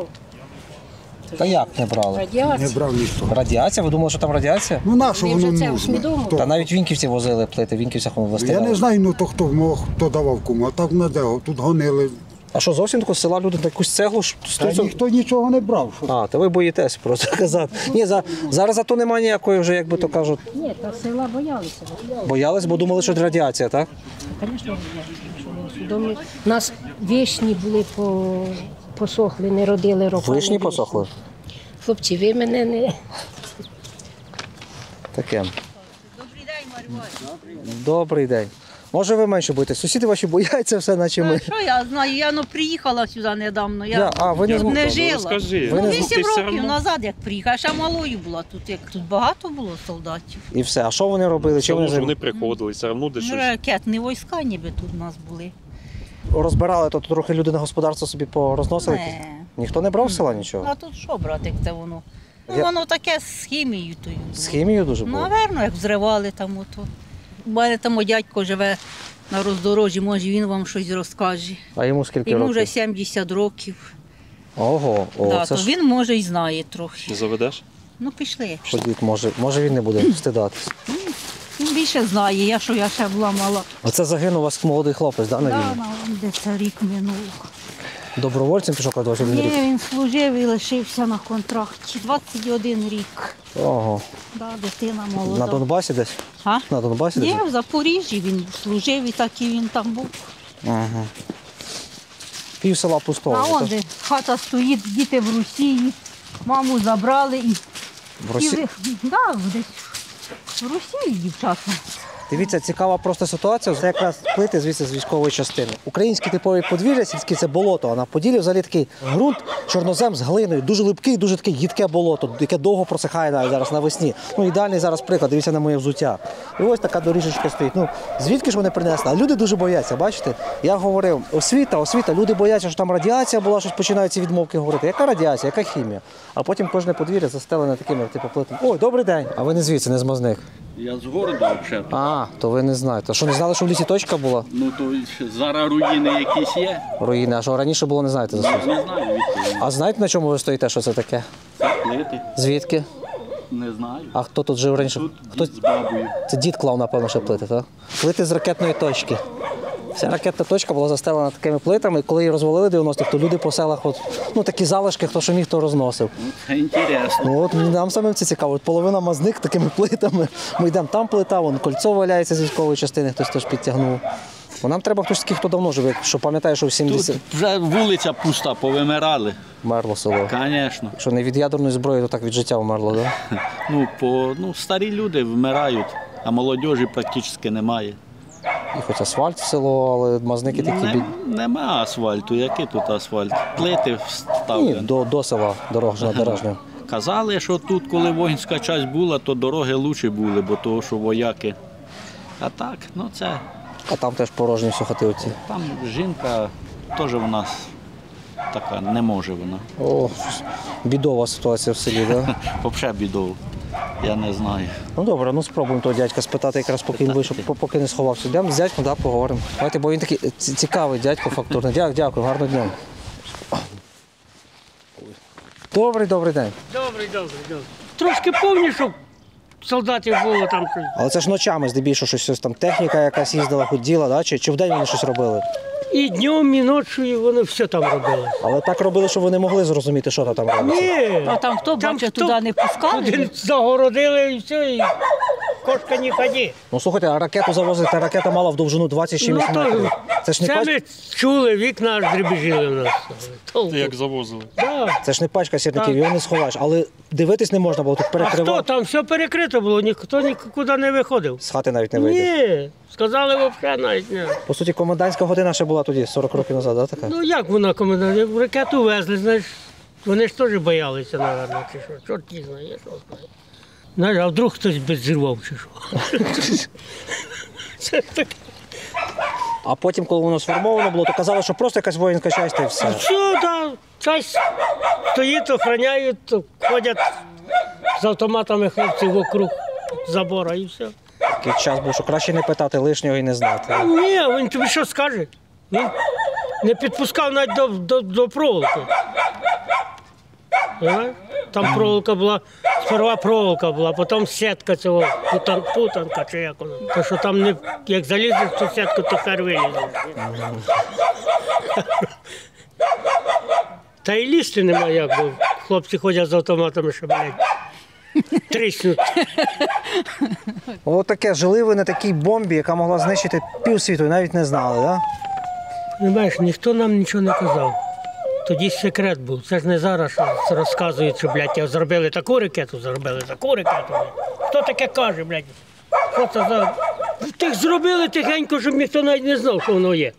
Та як не брали? Радіація. Не брав ніхто. Радіація? Ви думали, що там радіація? Ну на що воно це нужно? усвідомили. Та навіть вінківці возили плити, в вінківцях воно Я вистигали. не знаю, ну то хто давав кому, а так не де, тут гонили. А що, зовсім такого села люди на якусь цеглу? Та ніхто нічого не брав. А, та ви боїтесь просто казати. Ні, зараз зато немає ніякої вже, як би то кажуть. Ні, та села боялися. Боялись, бо думали, що радіація, так? Звісно, усвідомлюють. У нас вишні були посохли, не родили роками. Вишні посохли? Хлопці, ви мене не... Таке. Добрий день. Може ви менше боїтесь? Сусіди ваші бояться все, наче ми. Що я знаю, я приїхала сюди недавно, ви не жила. Розкажи. Ну, 8 років назад, як приїхала, ще малою була тут. Тут багато було солдатів. І все. А що вони робили? Чим Вони приходили, все одно десь щось. Ракетні війська ніби тут у нас були. Розбирали, то трохи люди на господарство собі порозносили? Ніхто не брав з села нічого? А тут що брати, як це воно? Ну, воно таке з хімією тою. З хімією дуже було? Наверно, як взривали там ото. У мене там дядько живе на роздорожжі, може він вам щось розкаже. А йому скільки років? Йому вже 70 років. Ого, Да, це то ж... він може і знає трохи. Заведеш? Ну пішли. Ходіть, може він не буде стидатись. Він більше знає, я ще була мала. Оце загинув у вас молодий хлопець, так, на війні? Так, де це рік минув. Добровольцем пішов, коли 21 рік? Ні, він служив і лишився на контракті. 21 рік. Ого. Да, дитина молода. На Донбасі десь? А? На Донбасі десь? Ні, в Запоріжжі він служив і так і він там був. Ага. Пів села пустого. А он де хата стоїть, діти в Росії, маму забрали і... В Росії? Так, десь в Росії дівчата. Дивіться, цікава просто ситуація. Це якраз плити звідси з військової частини. Українські типові подвір'я сільські – це болото, а на Поділлі взагалі такий ґрунт, чорнозем з глиною, дуже липкий, дуже таке їдке болото, яке довго просихає навіть зараз навесні. Ну, ідеальний зараз приклад, дивіться на моє взуття. І ось така доріжечка стоїть. Ну, звідки ж вони принесли? А люди дуже бояться, бачите? Я говорив, освіта, люди бояться, що там радіація була, щось починаються відмовки говорити. Яка радіація, яка хімія? А потім кожне подвір'я застелене такими типу плитами. Ой, добрий день. А ви не звідси, не з Мазних? Я з города взагалі. А, то ви не знаєте. А що, не знали, що в лісі точка була? Ну то зараз руїни якісь є. Руїни, а що раніше було, не знаєте? Не знаю. А знаєте, на чому ви стоїте, що це таке? Плити. Звідки? Не знаю. А хто тут жив раніше? Тут з бабою. Це дід клав, напевно, ще плити, так? Плити з ракетної точки. Вся ракетна точка була застелена такими плитами, і коли її розвалили 90-х, то люди по селах, такі залишки, хто що міг, то розносив. Це інтересно. Ну, от нам самим це цікаво. Половина Мазних такими плитами. Ми йдемо, там плита, вон кольцо валяється з військової частини, хтось теж підтягнув. Бо нам треба хтось такий, хто давно живе, що пам'ятає, що в 70... Тут вже вулиця пуста, повимирали. Вмерло село. Звісно. Що не від ядерної зброї, то так від життя вмерло, так? Старі люди вмирають, а молодіжі практично немає. І хоч асфальт в село, але Мазники такі Нема асфальту. Який тут асфальт? Плити вставлені. Ні, до села дорожнього. Казали, що тут, коли воїнська частина була, то дороги краще були, бо того, що вояки. А так, це... А там теж порожні всі хати оці. Там жінка теж у нас така, не може вона. О, бідова ситуація в селі, так? Взагалі бідова. Я не знаю. Ну добре, спробуємо того дядька спитати, якраз поки він вийшов, поки не сховався. Йдемо з дядьком, поговоримо. Давайте, бо він такий цікавий дядько, фактурний. Дякую, гарного дня. Добрий день. Добрий. Трошки повні, щоб солдатів було там. Але це ж ночами здебільшого щось там, техніка якась їздила, ходила, да? Чи вдень вони щось робили? І днем, і ночі вони все там робили. Але так робили, що вони могли зрозуміти, що там робиться? Ні. А там хто бачить, туди не пускали? Туди загородили і все, і кошка не ході. Ну слухайте, а ракету завозити, ракета мала в довжину 27 метрів. Це ми чули, вікна аж дребіжили в нас. Як завозили? Да. Це ж не пачка сірників, його не сховаєш. Але дивитись не можна було, тут перекривав. А хто? Там все перекрито було, ніхто нікуди не виходив. З хати навіть не вийдеш? Ні, сказали взагалі навіть не. По суті, комендантська година ще була тоді, 40 років назад, да, така? Ну як вона комендантська? Ракету везли, знаєш, вони ж теж боялися, мабуть, чи що. Чорт не знає, що знає. Знаєш, а вдруг хтось беззірвав, чи що. Це таке. А потім, коли воно сформовано було, то казали, що просто якась воїнська часть і все. Все, так. Часть стоїть, охороняють, ходять з автоматами хлопці вокруг забору і все. Такий час був, що краще не питати лишнього і не знати. Ні, він тобі що скаже? Він не підпускав навіть до проволоки. Там проволока була, сперва проволока була, потім сітка цього, путанка чи як вона. То що там не, як залізеш в цю сітку, то хер вилізеш. Та й лізти немає як, бо хлопці ходять з автоматами, щоб, тріснуть. Ось таке, жили ви на такій бомбі, яка могла знищити півсвіту, і навіть не знали, так? Не знаєш, ніхто нам нічого не казав. Тоді секрет був. Це ж не зараз що розказують, що, зробили таку ракету. Хто таке каже, Що це за... Тих зробили тихенько, щоб ніхто навіть не знав, що воно є.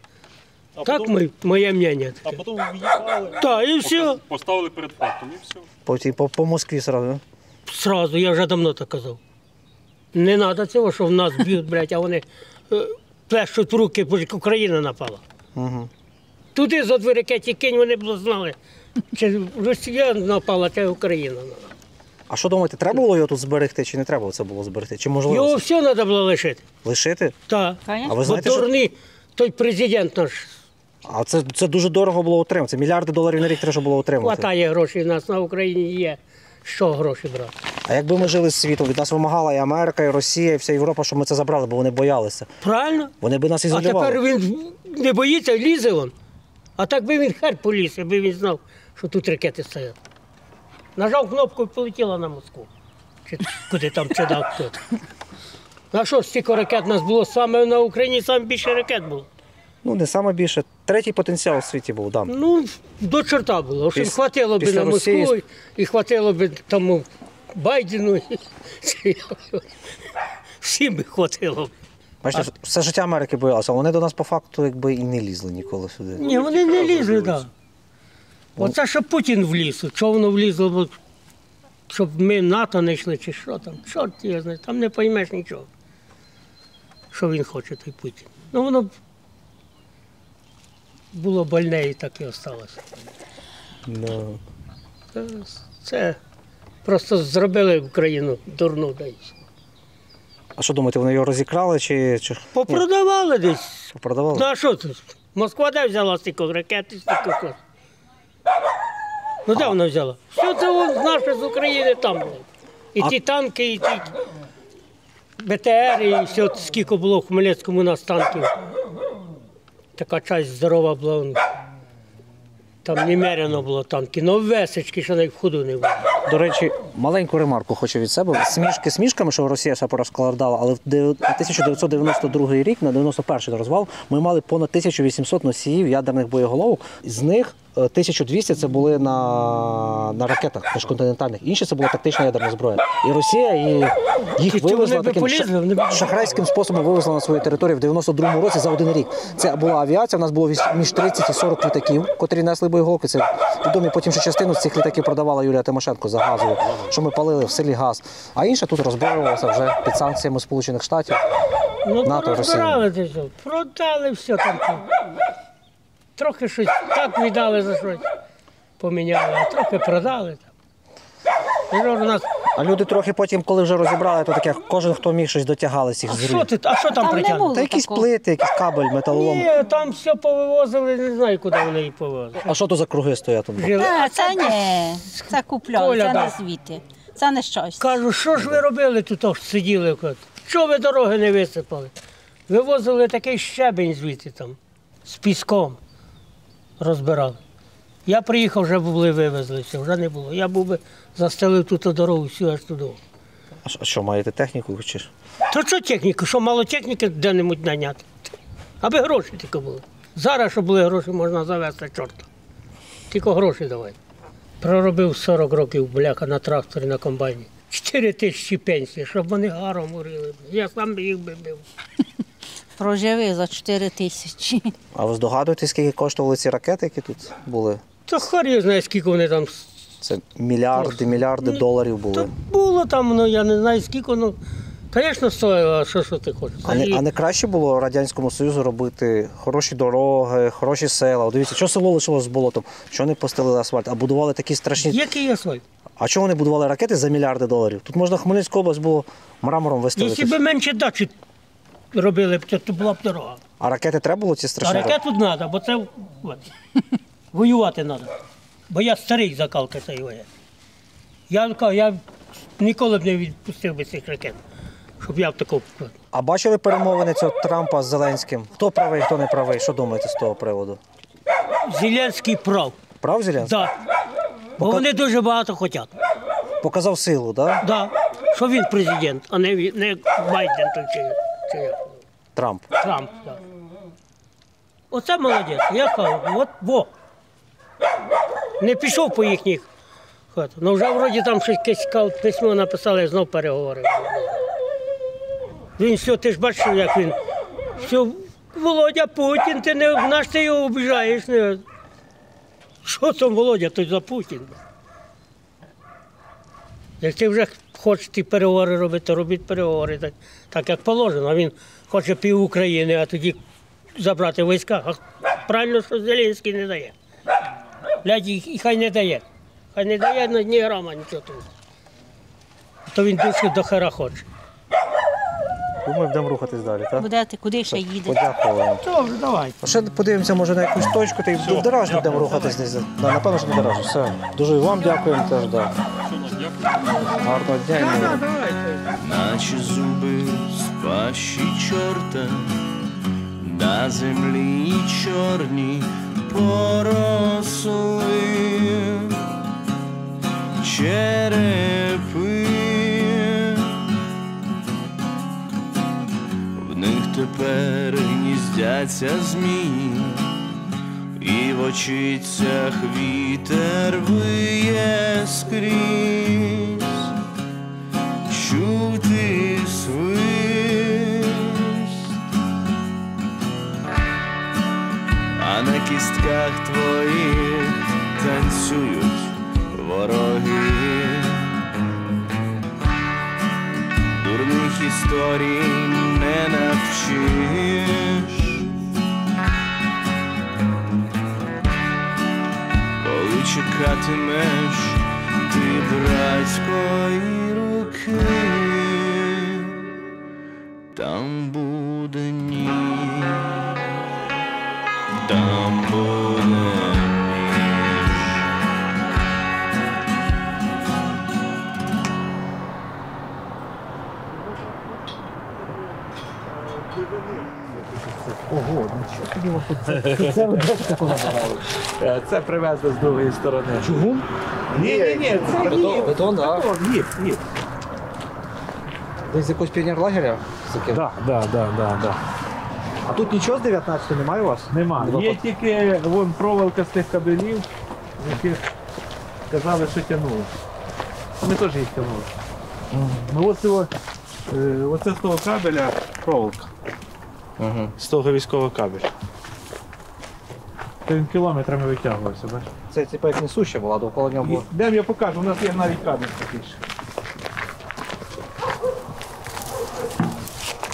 Так моє мнення. А потім в'їхали, так, і все. Поставили перед фактом, і все. Потім по Москві одразу. Сразу, я вже давно так казав. Не треба цього, що в нас б'ють, а вони плещуть в руки, бо Україна напала. Угу. Туди за дві ракети кинь, вони б знали, чи Росія напала, чи Україна. А що думаєте, треба було його тут зберегти, чи не треба це було зберегти? Чи можливо? Його все треба було лишити. Лишити? Так. А ви знаєте, що... той президент наш. А це дуже дорого було утримати. Це $мільярди на рік треба було утримати. Хватає грошей, у нас на Україні є. Що гроші брати? А якби ми жили з світом, від нас вимагала і Америка, і Росія, і вся Європа, щоб ми це забрали, бо вони боялися. Правильно. Вони б нас ізолювали. А тепер він не боїться, лізе він. А так би він хер поліз, аби він знав, що тут ракети стоять. Нажав кнопку і полетіла на Москву. Чи куди там дав хто. А що, стільки ракет у нас було? Саме на Україні саме більше ракет було. Ну, не саме більше. Третій потенціал у світі був, да. Ну, до чорта було. Що хватило б на Москву, і хватило б тому Байдену. Всім би хватило. Бачите, все життя Америки боялися, а вони до нас по факту якби і не лізли ніколи сюди. Ні, вони не лізли, так. Да. Оце, що Путін вліз, чого воно влізло, бо щоб ми НАТО не йшли, чи що там, чорт я знаю, там не поймеш нічого. Що він хоче, той Путін. Ну, воно було больне і так і осталося. No. Це просто зробили Україну дурну десь. А що думаєте, вони його розікрали чи... Попродавали десь. Попродавали? Ну а що тут? Москва де взяла стільки ракет і стільки кос? Ну де вона взяла? Все це наше з України там було. І ті танки, і ті БТР, і все, скільки було в Хмельницькому у нас танків. Така часть здорова була. Там немерено було танків, но весечки, що навіть в ходу не було. До речі, маленьку ремарку хочу від себе. Смішки смішками, що Росія все порозкладала, але в 1992 рік, на 91-й розвал, ми мали понад 1800 носіїв ядерних боєголовок. З них 1200 це були на ракетах міжконтинентальних, інші це була тактична ядерна зброя. І Росія їх вивезла таким шахрайським способом вивезла на свою територію в 92-му році за один рік. Це була авіація, у нас було між 30 і 40 літаків, котрі несли боєголовки. Це відомі потім, що частину з цих літаків продавала Юлія Тимошенко за газову, що ми палили в селі газ. А інша тут розборювалася вже під санкціями Сполучених Штатів, НАТО і Росії. Продали все там. Трохи щось так віддали за щось, поміняли, а трохи продали. А люди трохи потім, коли вже розібрали, то таке, кожен, хто міг, щось дотягали з цих зрив. А що там притягнули? Та якісь плити, якийсь кабель, металолом. Ні, там все повивозили, не знаю, куди вони її повезли. А що то за круги стоять? Це ні, це купляли, це не звідти. Це не щось. Кажу, що ж ви робили тут, сиділи? Чого ви дороги не висипали? Вивозили такий щебень звідти там, з піском розбирали. Я приїхав, вже були вивезлися, вже не було. Я був би застелив тут дорогу всю аж туди. А що, маєте техніку чи ж? То що техніку? Що мало техніки де-небудь наняти? Аби гроші тільки були. Зараз, щоб були гроші, можна завести чорта. Тільки гроші давай. Проробив 40 років, бляха, на тракторі, на комбайні. 4 тисячі пенсії, щоб вони гаром горіли. Я сам їх би бив. Проживи за 4 тисячі. А ви здогадуєтесь, скільки коштували ці ракети, які тут були? То хар я знаю, скільки вони там. Це мільярди доларів були. То було там, ну я не знаю скільки, ну, звісно, стоїло, а що ти хочеш? А не краще було Радянському Союзу робити хороші дороги, хороші села? Дивіться, що село лишилось з болотом, що не постелили асфальт, а будували такі страшні... Який асфальт? А чого вони будували ракети за мільярди доларів? Тут можна Хмельницьку область було мрамором виставити. Якщо б менше дачі робили, то була б дорога. А ракети треба було ці страшні? А ракету треба, бо це воювати треба. Бо я старий закалка цієї воєнної. Я ніколи б не відпустив би цих ракет, щоб я б такого... А бачили перемовини цього Трампа з Зеленським? Хто правий, хто не правий? Що думаєте з того приводу? Зеленський прав. Прав Зеленський? Так. Бо вони дуже багато хочуть. Показав силу, так? Так. Да. Що він президент, а не Байден чи як? Трамп. Трамп, так. Оце молодець. Я кажу, во. Не пішов по їхніх хатах. Ну вже вроді там щось якесь письмо написали, знов переговорив. Він все, ти ж бачиш, як він. Все, Володя Путін, наш ти його обіжаєш. Що там Володя, той за Путін? Як ти вже хочеш ті переговори робити, то робіть переговори, так як положено. А він хоче пів України, а тоді забрати війська. А правильно, що Зеленський не дає. Блядь, і хай не дає. Хай не дає ні грама, нічого тут. То він душі до хера хоче. Думаю, будемо рухатись далі, так? Будете, куди ще їдете? Подякую. Добре, давай. Ще подивимося, може, на якусь точку, та й в Деражні будемо рухатись десь. Да, напевно, що в Деражні. Все. Дуже і вам дякуємо теж, да. Гарного дня і миру. Наче зуби з пащі чорта, на землі чорні поросли черепи. В них тепер гніздяться змії, і в очицях вітер виє скрізь, чути свист на кістках твоїх танцюють вороги. Дурних історій не навчиш, коли чекатимеш ти братської руки, там буде ніч, там буде ніч. Ого, нічого тобі вас тут. Це ви де такого набирали? Це привезли з другої сторони. Чугун? Ні, це гіп. Бетон, так? Гіп. Ви з якогось піонерлагеря? Так. А тут нічого з 19-го немає у вас? Нема. Є тільки вон проволока з тих кабелів, яких казали, що тягнули. Ми теж їх тягнули. Ну оце з того кабеля проволока. З того військового кабеля. Він кілометрами витягувався, бачиш? Це типу як несуща була, довкола нього було. Дем я покажу, у нас є навіть кабель такий.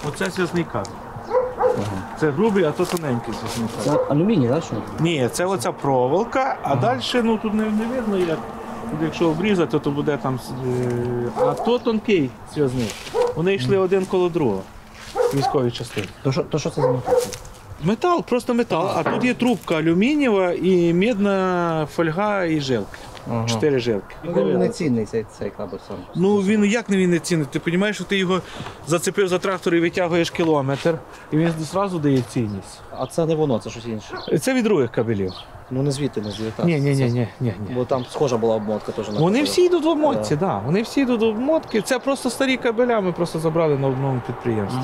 Оце зв'язний кабель. Це грубий, а то тоненький зв'язний кабель. Це алюміній, так? Ні, це оця проволока, а далі тут не видно, як. Якщо обрізати, то буде там. А то тонкий зв'язний. Вони йшли один коло другого. Військові частини. То що це за метал? Метал, просто метал. А тут є трубка алюмінієва і медна фольга і жилки. 4 жилки. Він не цінний цей кабель сам. Ну він як не він не цінний? Ти розумієш, що ти його зацепив за трактор і витягуєш кілометр, і він одразу дає цінність. А це не воно, це щось інше. Це від других кабелів. Ну не звідти, не звідти. Ні. Бо там схожа була обмотка теж. Вони всі йдуть в обмотці, так. Вони всі йдуть в обмотки. Це просто старі кабеля, ми просто забрали на одному підприємстві.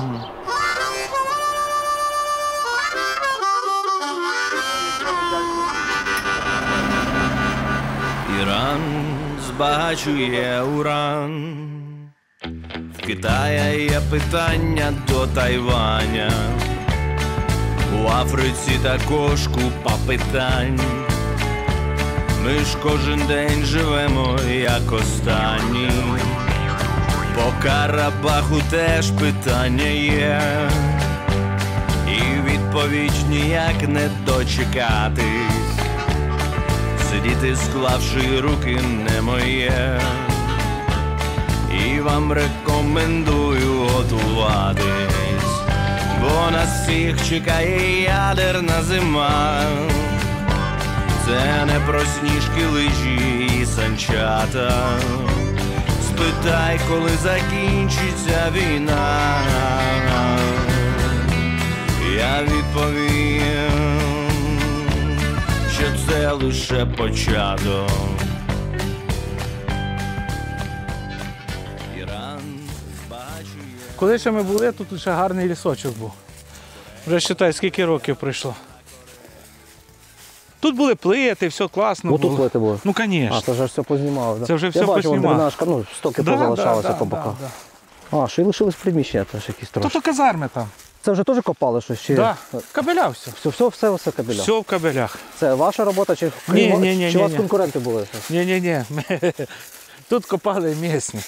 Іран збагачує уран. В Китаї є питання до Тайваня. У Африці також купа питань. Ми ж кожен день живемо як останні. По Карабаху теж питання є. І відповідь ніяк не дочекатись. Сидіти, склавши руки, не моє. І вам рекомендую готуватись, бо нас всіх чекає ядерна зима. Це не про сніжки, лижі і санчата. Спитай, коли закінчиться війна. Я відповім, що це лише початок. Коли ще ми були, тут ще гарний лісочок був. Вже вважай, скільки років пройшло. Тут були плити, все класно було. Тут плити були? Ну, звісно. А, це вже все познімали, так? Це вже все Я бачу, познімали. дренажка, ну, стоки позалишалися по боках. А, ще й лишились приміщення теж якісь трошки. То казарми там. Це вже теж копали щось? Чи... Так, кабеля все. Все кабеля? Все в кабелях. Це ваша робота, чи у вас конкуренти були? Ні. Тут копали місні.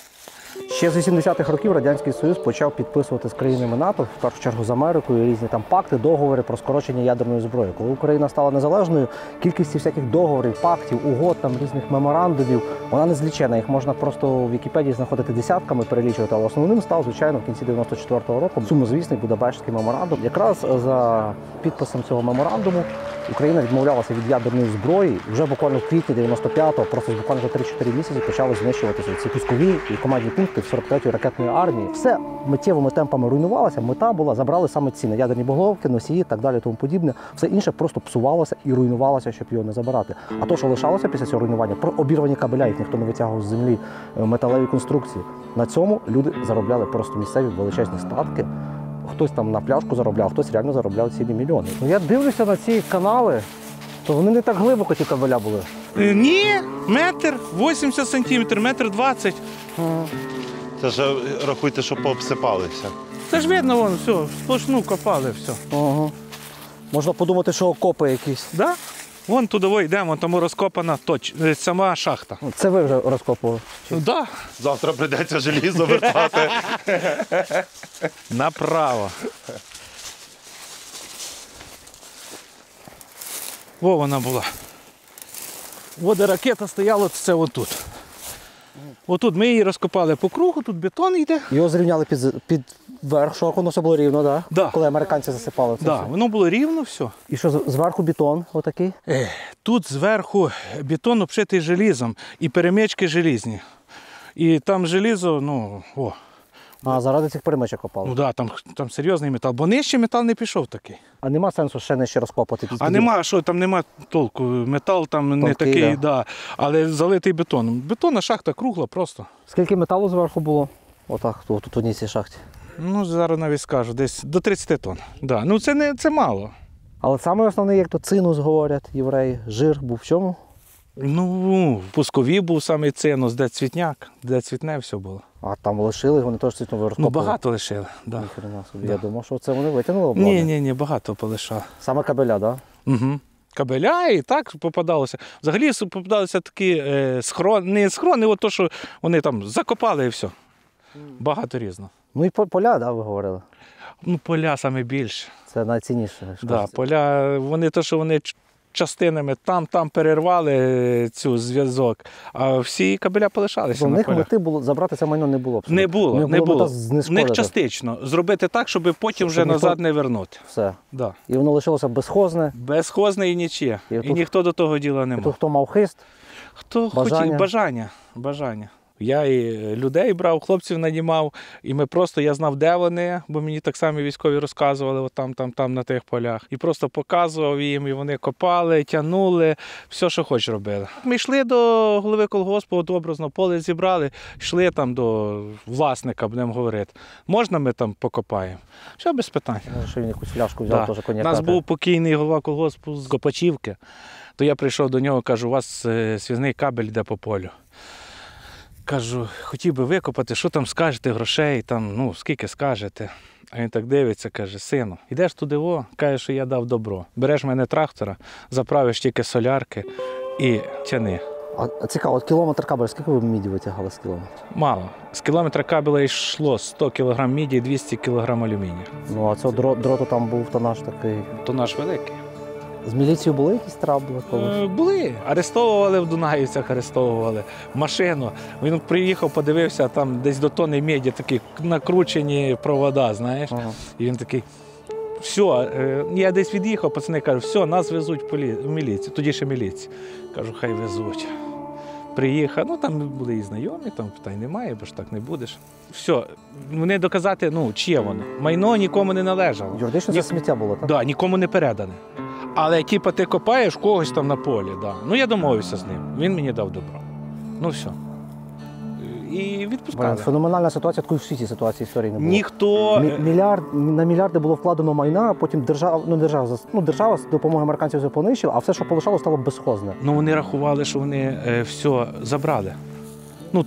Ще з 80-х років Радянський Союз почав підписувати з країнами НАТО, в першу чергу з Америкою, різні там пакти, договори про скорочення ядерної зброї. Коли Україна стала незалежною, кількість всяких договорів, пактів, угод, там різних меморандумів, вона незлічена. Їх можна просто в Вікіпедії знаходити десятками, перелічувати, але основним став, звичайно, в кінці 94-го року сумнозвісний Будапештський меморандум. Якраз за підписом цього меморандуму Україна відмовлялася від ядерної зброї. Вже буквально в квітні 95-го, просто буквально за 3-4 місяці почали знищуватися ці пускові і командні пункти в 43-ї ракетної армії. Все миттєвими темпами руйнувалося. Мета була, забрали саме ці ядерні боголовки, носії і так далі, тому подібне. Все інше просто псувалося і руйнувалося, щоб його не забирати. А то, що лишалося після цього руйнування, про обірвані кабеля, їх ніхто не витягував з землі, металеві конструкції. На цьому люди заробляли просто місцеві величезні статки. Хтось там на пляшку заробляв, хтось реально заробляв цілі мільйони. Я дивлюся на ці канали, то вони не так глибоко ті кабеля були. Ні, метр 80 сантиметрів, метр 20. Це ж рахуйте, що пообсипалися. Це ж видно, вон, все, сплошну копали, все. Ага. Можна подумати, що окопи якісь. Да? Вон туди йдемо, тому розкопана сама шахта. Це ви вже розкопували? Ну, да. Завтра прийдеться желізо вертати. Направо. Во вона була. От де ракета стояла, це отут. Отут ми її розкопали по кругу, тут бетон йде. Його зрівняли під верх, щоб воно все було рівно, так? Да. Коли американці засипали це. Так, воно було рівно все. І що, зверху бетон отакий? Тут зверху бетон обшитий желізом і перемички желізні. І там желізо, ну, о. А, заради цих перемичок копали? Ну так, там серйозний метал, бо нижче метал не пішов такий. А нема сенсу ще нижче розкопати? А нема, що там нема толку. Метал там тонкий, не такий, да. Але залитий бетоном. Бетонна шахта кругла просто. Скільки металу зверху було? Отак, тут в одній цій шахті. Ну, зараз навіть скажу, десь до 30 тонн. Да. Ну, це мало. Але саме основне, як то цинус говорять євреї, жир був в чому? Ну, в пускові був саме цинус, де цвітняк, де цвітне все було. А там лишили, вони теж цвітну розкопали? Ну, багато лишили, да. Да. Я думав, що це вони витягнули обладнання. Ні, багато полишали. Саме кабеля, так? Да? Угу. Кабеля і так попадалося. Взагалі попадалися такі не схорони, от то, що вони там закопали і все. Багато різного. Ну і поля, да, ви говорили? Ну, поля саме більше. Це найцінніше. Да, поля, вони то, що вони частинами там перервали цю зв'язок, а всі кабеля полишалися на полях. У них мети було забрати це майно не було. Не було. В них частично. Зробити так, щоб потім вже назад не вернути. Все. Да. І воно лишилося безхозне. Безхозне і нічє. І ніхто до того діла не мав. Тут хто мав хист? Хто хотів, бажання. Я і людей брав, хлопців нанімав, і я знав, де вони, бо мені так само військові розказували, от там на тих полях. І просто показував їм, і вони копали, тягнули, все, що хоч робили. Ми йшли до голови колгоспу, от образно поле зібрали, йшли там до власника, будемо говорити. Можна ми там покопаємо? Все без питань. Що він якусь фляжку взяв, теж коньяка. У нас був покійний голова колгоспу з Копачівки, то я прийшов до нього, кажу, у вас свізний кабель йде по полю. Кажу, хотів би викопати, що там скажете, грошей, там, скільки скажете. А він так дивиться, каже, сину, йдеш туди, каже, що я дав добро. Береш мене трактора, заправиш тільки солярки і тяни. А цікаво, от кілометр кабеля, скільки ви міді витягали з кілометра? Мало. З кілометра кабеля йшло 100 кг міді і 200 кг алюмінію. Ну, а цього дроту там був тонаж такий? Тонаж великий. З міліцією були якісь трабли колись? Були. Арестовували в Дунаївцях, машину. Він приїхав, подивився, там десь до тонни меді такі накручені провода, знаєш. Ага. І він такий, все, я десь від'їхав, пацани кажуть, все, нас везуть в міліцію, тоді ще міліція. Кажу, хай везуть. Приїхав, там були і знайомі, там питань немає, бо ж так не будеш. Все, вони доказати, чиє воно. Майно нікому не належало. Юридично це сміття було, так? Так, нікому не передане. Але ти копаєш когось там на полі, да. Я домовився з ним, він мені дав добро. Все. І відпускали. Феноменальна ситуація, такої в світі ситуації історії не було. Ніхто... На мільярди було вкладено майна, а потім держава з допомогою американців все понищила, а все, що полишало, стало безхозне. Вони рахували, що вони все забрали.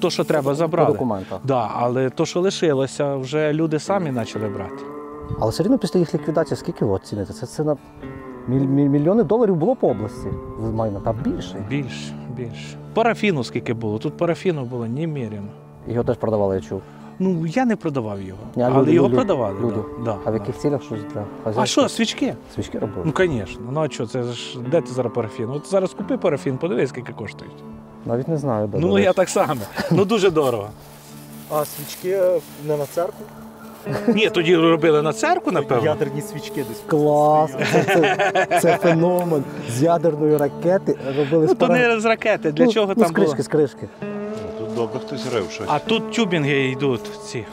То, що треба, забрали. По документах. Да, але то, що лишилося, вже люди самі почали брати. Але все одно після їх ліквідації, скільки ви оціните? Це на мільйони доларів було по області майна, там більше. Більше. Парафіну скільки було, тут парафіну було неміряно. Його теж продавали, я чув. Я не продавав його, але його продавали. Люди. Да. А в яких цілях щось для хазяйства? А що, свічки? Свічки робили? Звісно. А що, це ж, де ти зараз парафін? От зараз купи парафін, подивись, скільки коштують. Навіть не знаю. Я так само. Дуже дорого. А свічки не на церкву? Ні, тоді робили на церкву, напевно. Ядерні свічки десь. Клас! Це феномен. З ядерної ракети робили то не з ракети, для чого там було? З кришки. Тут добре хтось рив щось. А тут тюбінги йдуть, ці,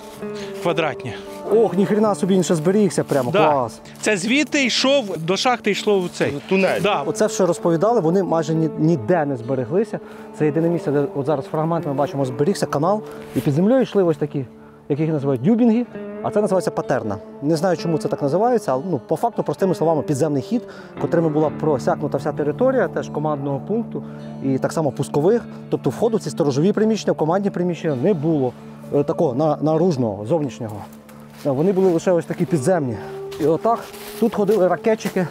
квадратні. Ох, ніхрена собі, він ще зберігся прямо, клас. Це звідти йшов, до шахти йшло в цей тунель. Оце, що розповідали, вони майже ніде не збереглися. Це єдине місце, де от зараз фрагмент ми бачимо, зберігся канал, і під землею йшли ось такі, як їх називають, дюбінги, а це називається патерна. Не знаю, чому це так називається, але по факту, простими словами, підземний хід, котрими була просякнута вся територія, теж командного пункту, і так само пускових. Тобто входу в ці сторожові приміщення, в командні приміщення не було такого наружного, зовнішнього. Вони були лише ось такі підземні. І отак тут ходили ракетчики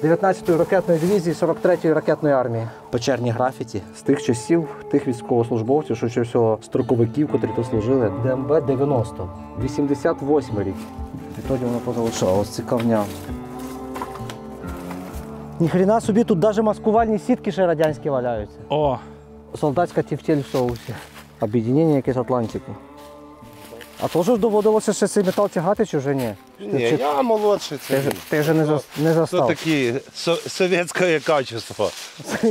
19-ї ракетної дивізії 43-ї ракетної армії. Печерні графіті з тих часів, тих військовослужбовців, швидше всього, строковиків, котрі тут служили. ДМБ-90, 88 рік. Відтоді воно позалишалось, цікавня. Ніхрена собі, тут навіть маскувальні сітки ще радянські валяються. О! Солдатська тефтель в соусі. Об'єднання якесь Атлантику. А теж ж доводилося ще цей метал тягати, чи вже ні? Ні, я молодший. Ти вже не застав. Це таке совєтське качество.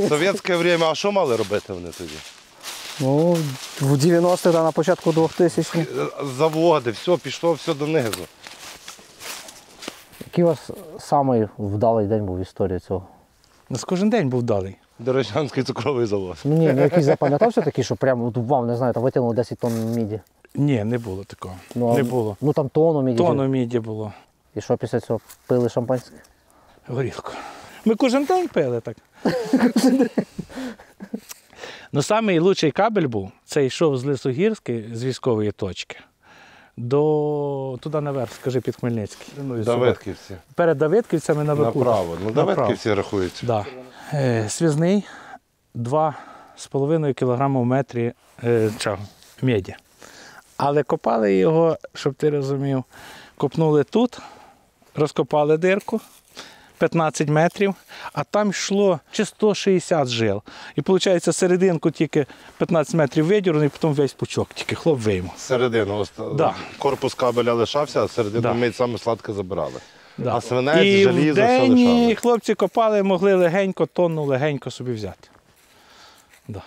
Совєтське время, а що мали робити вони тоді? Ну, в 90-х, на початку 2000-х. Заводи, все, пішло все донизу. Який у вас самий вдалий день був в історії цього? У нас кожен день був вдалий. Дорожнянський цукровий завод. Ну ні, якийсь запам'ятався такий, що прямо вам, не знаю, там витягнули 10 тонн міді? Ні, не було такого. Ну, не було. Ну там тонну міді. Тонну міді було. І що після цього? Пили шампанське? Горілку. Ми кожен день пили так. Ну, найкращий кабель був, це йшов з Лисогірської, з військової точки, до туди наверх, скажи, під Хмельницький. Давидківці. Перед Давидківцями наверху. Направо. Ну, Давидківці рахуються. Да. Свізний 2,5 кг в метрі меді. Але копали його, щоб ти розумів, копнули тут, розкопали дирку, 15 метрів, а там йшло чи 160 жил. І виходить, серединку тільки 15 метрів видірний, потім весь пучок, тільки хлоп вийму. Середину. Да. Корпус кабеля лишався, а середину ми саме сладке забирали. Да. А свинець, і желізо, все вдень лишали. хлопці копали, могли легенько, тонну легенько собі взяти. Да.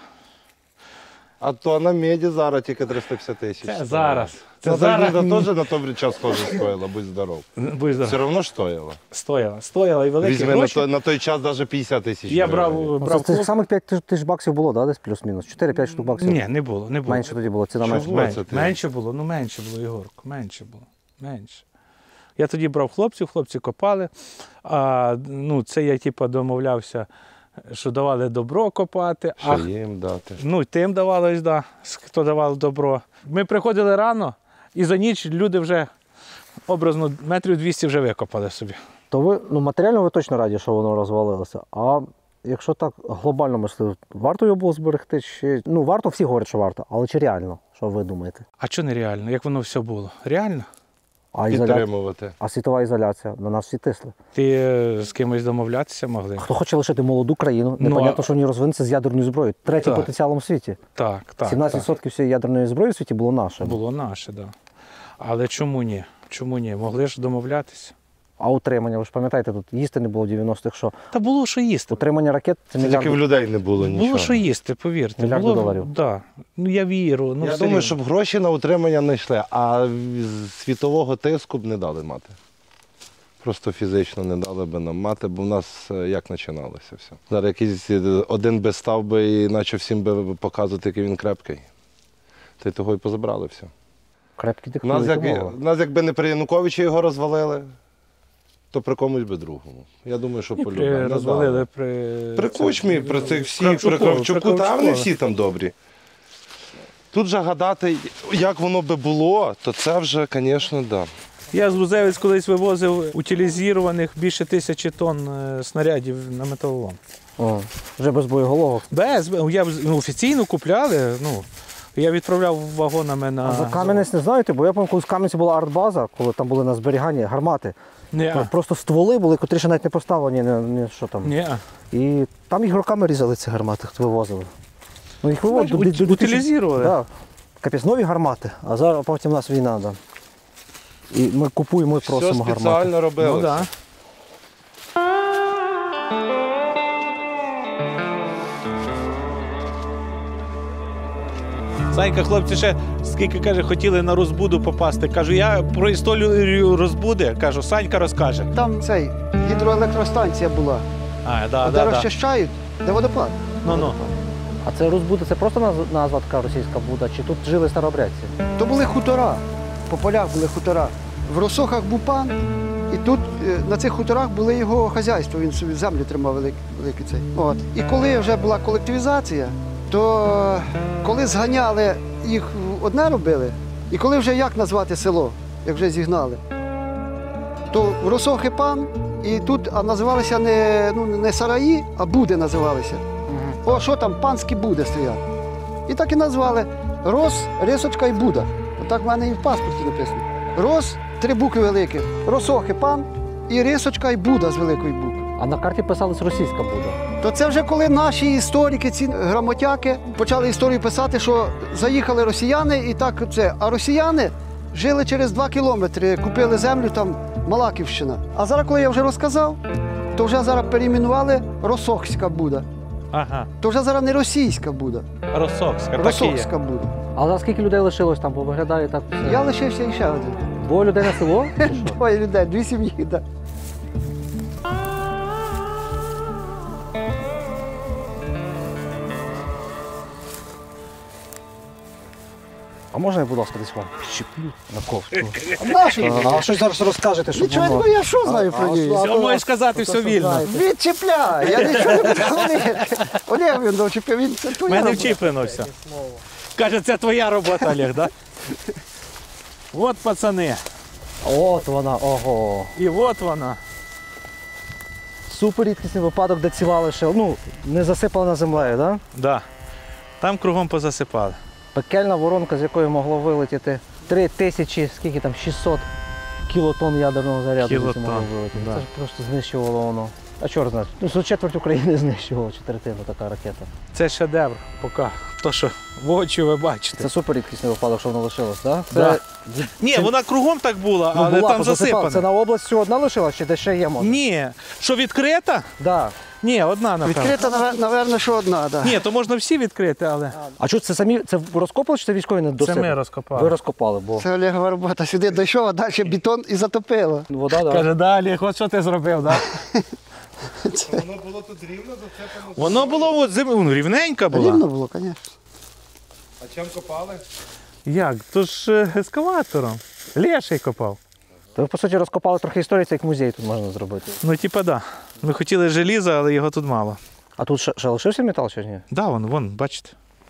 А то на меді зараз тільки 350 тисяч. Це зараз. Це зараз теж на той час теж стоїло, будь здоров. Будь здоров. Все одно ж стоїло. Стояло і великі Візьми гроші. на той час навіть 50 тисяч. Я брав Це самих 5 тисяч баксів було, да, десь плюс-мінус? 4-5 штук баксів? Ні, не було. Менше тоді було, ціна менше. Менше було, Ігорко, менше було. Я тоді брав хлопців, хлопці копали, а це я домовлявся, що давали добро копати. Що їм дати. Ну, тим давалось, да, хто давав добро. Ми приходили рано, і за ніч люди вже образно метрів 200 вже викопали собі. То ви, матеріально ви точно раді, що воно розвалилося. А якщо так глобально мислити, варто його було зберегти? Чи... варто, всі говорять, що варто, але чи реально? Що ви думаєте? А що нереально? Як воно все було? Реально? Підтримувати. А світова ізоляція? На нас всі тисли. Ти з кимось домовлятися могли? Хто хоче лишити молоду країну, непонятно, що вони розвинуться з ядерною зброєю. Третім потенціалом у світі. Так. 17% всієї ядерної зброї у світі було наше. Було наше, так. Да. Але чому ні? Чому ні? Могли ж домовлятися. А утримання, ви ж пам'ятаєте, тут їсти не було в 90-х, що? Та було що їсти. Утримання ракет – це мільярди. Тільки в людей не було нічого. Було що їсти, повірте. Мільярди доларів. Да. Я вірю. Я думаю, щоб гроші на утримання не йшли, а світового тиску б не дали мати. Просто фізично не дали б нам мати, бо в нас як починалося все. Зараз якийсь один би став би і наче всім би показувати, який він крепкий. Та й того й позабрали все. Крепкий диктують. Нас якби не при Януковичі його розвалили, то при комусь би другому. Я думаю, що по-любому. Розвалили при Кучмі, при цих всіх, при Кравчуку, та вони всі там добрі. Тут же гадати, як воно би було, то це вже, звісно, да. Я з Лузевець колись вивозив утилізованих більше 1000 тонн снарядів на металолом. Вже без боєголовок? Без, офіційно купляли, я відправляв вагонами на... А за Кам'янець не знаєте, бо я пам'ятаю, коли в Кам'янці була артбаза, коли там були на зберіганні гармати. Просто стволи були, котрі ще навіть не поставлені, що там. І там їх руками різали ці гармати, вивозили. Їх вивозили. Утилізували? Так. Капець, нові гармати, а зараз потім у нас війна. Да. І ми купуємо і просимо гармати. Все спеціально робилося. Санька, хлопці ще, скільки, каже, хотіли на розбуду попасти. Кажу, я про історію розбуди, кажу, Санька розкаже. Там гідроелектростанція була. Де розчищають, де водопад. А це розбуда, це просто назва така російська буда, чи тут жили старообрядці? То були хутора, по полях були хутора. В Росохах був пан, і тут на цих хуторах були його хазяйство, він собі землю тримав великий цей. І коли вже була колективізація, то коли зганяли, їх одне робили, і коли вже як назвати село, як вже зігнали, то в Росохи пан, і тут називалися не сараї, а буди називалися. О, що там, панські буди стоять. І так і назвали Рос, Рисочка і Буда. Отак в мене і в паспорті написано. Рос, 3 букви великі, Росохи пан і Рисочка і Буда з великої букви. А на карті писалась російська Буда. То це вже коли наші історики, ці грамотяки, почали історію писати, що заїхали росіяни і так це. А росіяни жили через 2 кілометри, купили землю, там Малаківщина. А зараз, коли я вже розказав, то вже зараз перейменували Росохська Буда. Ага. То вже зараз не російська Буда. Росохська, Росохська Буда. Але скільки людей лишилось там, бо виглядає так? Я лишився і ще один. Двоє людей на село? Двоє людей, 2 сім'ї, так. А можна я, будь ласка, десь вам щеплю на кофту? Нашу? А щось зараз розкажете, щоб Нічого, воно... я що знаю про неї? Можеш сказати все вільно. Відчіпляй, я нічого не буду говорити. Олег він довчепив, він це твоя Мене робота. вчіплено все. Каже, це твоя робота, Олег, так? От пацани. От вона, ого. І от вона. Супер рідкісний випадок, де ціла лише, не засипана землею, так? Да. Там кругом позасипали. Пекельна воронка, з якої могло вилетіти 3000, скільки там, 600 кілотон ядерного заряду. Кілотон, могло вилетіти. да. Це ж просто знищувало воно. А чорт знає, четверть України знищувало, четвертину така ракета. Це шедевр, поки. То, що в очі ви бачите. Це супер рідкісний випадок, що воно лишилось, так? Да. Ні, вона кругом так була, але була, там позасипала. засипана. Це на область всього одна лишилась, чи де ще є може? Ні. Що відкрита? Да. Ні, одна, напевно. Відкрита, напевно, що одна, так. Ні, то можна всі відкрити, але... А що, це самі, це розкопали, чи це військові не досипали? Це ми розкопали. Ви розкопали, бо... Це Олегова робота. Сюди дійшов, а далі бетон і затопило. Вода, да. Каже, далі, от що ти зробив, так? Воно було тут рівно, зацепано. Воно було от рівненька була. Рівно було, звісно. А чим копали? Як? То ж ескаватором. Леший копав. То ви, по суті, розкопали трохи історії, це як музей тут можна зробити. Ну, типа, да. Ми хотіли желіза, але його тут мало. А тут ще лишився метал чи ні? Да, вон, бачите.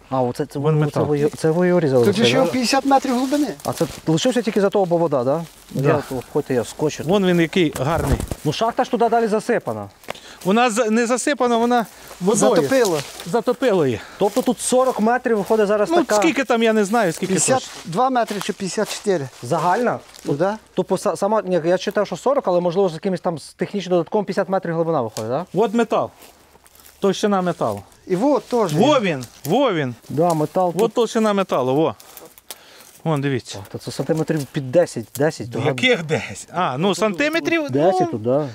А, оце це метал. ви його різали. Тут ще 50 метрів глибини. А це лишився тільки за того, бо вода, так? Да. Ходьте, я вскочу. Вон він який гарний. Ну шахта ж туди далі засипана. Вона не засипана, вона водою. Затопило. Затопило її. Тобто тут 40 метрів виходить зараз Ну, така... скільки там, я не знаю, скільки точно. 52 метри чи 54. Загальна? Ну, да. Тобто сама, ні, я читав, що 40, але можливо з якимось там з технічним додатком 50 метрів глибина виходить, так? От метал. Товщина металу. І вот теж. Во він. Да, метал. От толщина металу, во. Вон, дивіться. То це сантиметрів під 10. То Яких 10? А, ну сантиметрів? 10 тут, так.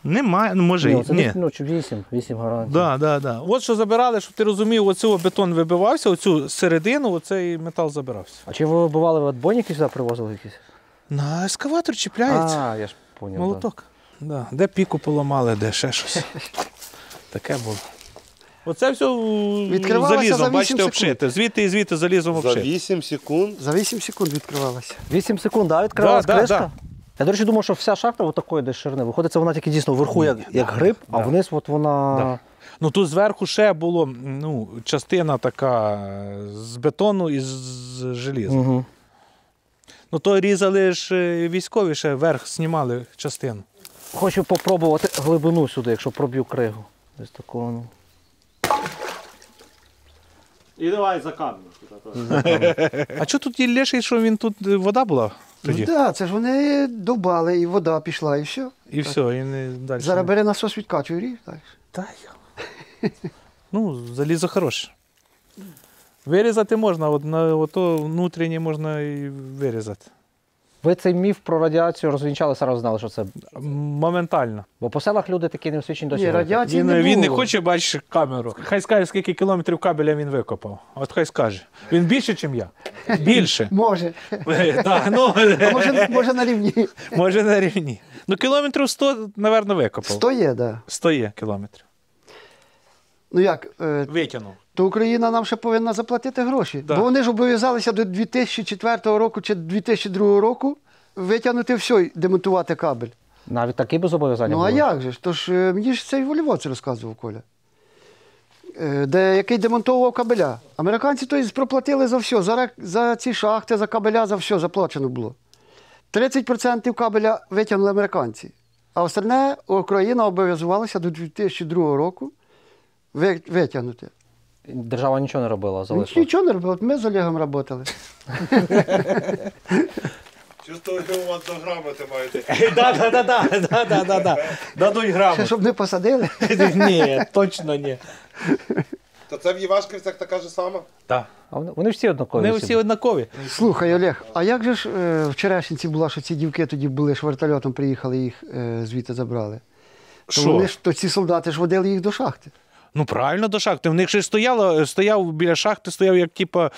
Немає, ну може, ні. Ну, 8 гарантій. Да. От що забирали, щоб ти розумів, оцього бетон вибивався, оцю середину, оцей метал забирався. А чи ви вибивали отбойники сюди привозили якісь? На ескаватор чіпляється. А, я ж поняв. Молоток. Да. Де піку поламали, де ще щось. Таке було. Оце все Відкривалося за залізом, 8 бачите, секунд. обшите. Звідти і звідти залізом За обшите. 8 секунд. За 8 секунд відкривалася. 8 секунд, да, відкривалась Да, кришка? да. Я, до речі, думав, що вся шахта отакої десь ширини. Виходить, це вона тільки дійсно вверху як гриб, а вниз от вона... Да. Ну тут зверху ще було частина така з бетону і з желіза. Угу. Ну то різали ж військові, ще вверх знімали частину. Хочу попробувати глибину сюди, якщо проб'ю кригу. Десь такого, ну. І давай за камінь. А що тут є леший, що він тут вода була тоді? Ну так, це ж вони добали, і вода пішла, і все. І все, і не далі. Зараз бери насос відкачує рів. Так. Ну, залізо хороше. Вирізати можна, от на ото внутрішнє можна і вирізати. Ви цей міф про радіацію розвінчали, зараз знали, що це? Моментально. Бо по селах люди такі не освічені досі. Ні, говорять. радіації Він, не було. він не хоче бачити камеру. Хай скаже, скільки кілометрів кабеля він викопав. От хай скаже. Він більше, ніж я. Більше. Може. Так, ну, А може на рівні. може на рівні. Ну, кілометрів 100, мабуть, викопав. 100 є, так. Да. 100 є кілометрів. Ну як? Витягнув. То Україна нам ще повинна заплатити гроші. Да. Бо вони ж обов'язалися до 2004 року чи 2002 року витягнути все і демонтувати кабель. Навіть такі без зобов'язання Ну а були? як же ж? Тож мені ж цей волівоць розказував Коля. Який демонтовував кабеля. Американці то проплатили за все. За ці шахти, за кабеля, за все заплачено було. 30% кабеля витягнули американці, а остальне Україна обов'язувалася до 2002 року витягнути. Держава нічого не робила, залишила? Нічого не робила, ми з Олегом працювали. Чувствую, у вас до грамоти маєте. Да. Дадуть грамоту. Ще щоб не посадили? Ні, точно ні. То це в Івашківцях така ж сама? Так. Вони всі однакові. Вони всі однакові. Слухай, Олег, а як же ж в Черешенці була, що ці дівки тоді були, ж вертольотом приїхали, їх звідти забрали? То ці солдати ж водили їх до шахти. Ну, правильно, до шахти. В них ще стояв біля шахти, стояв як, типа,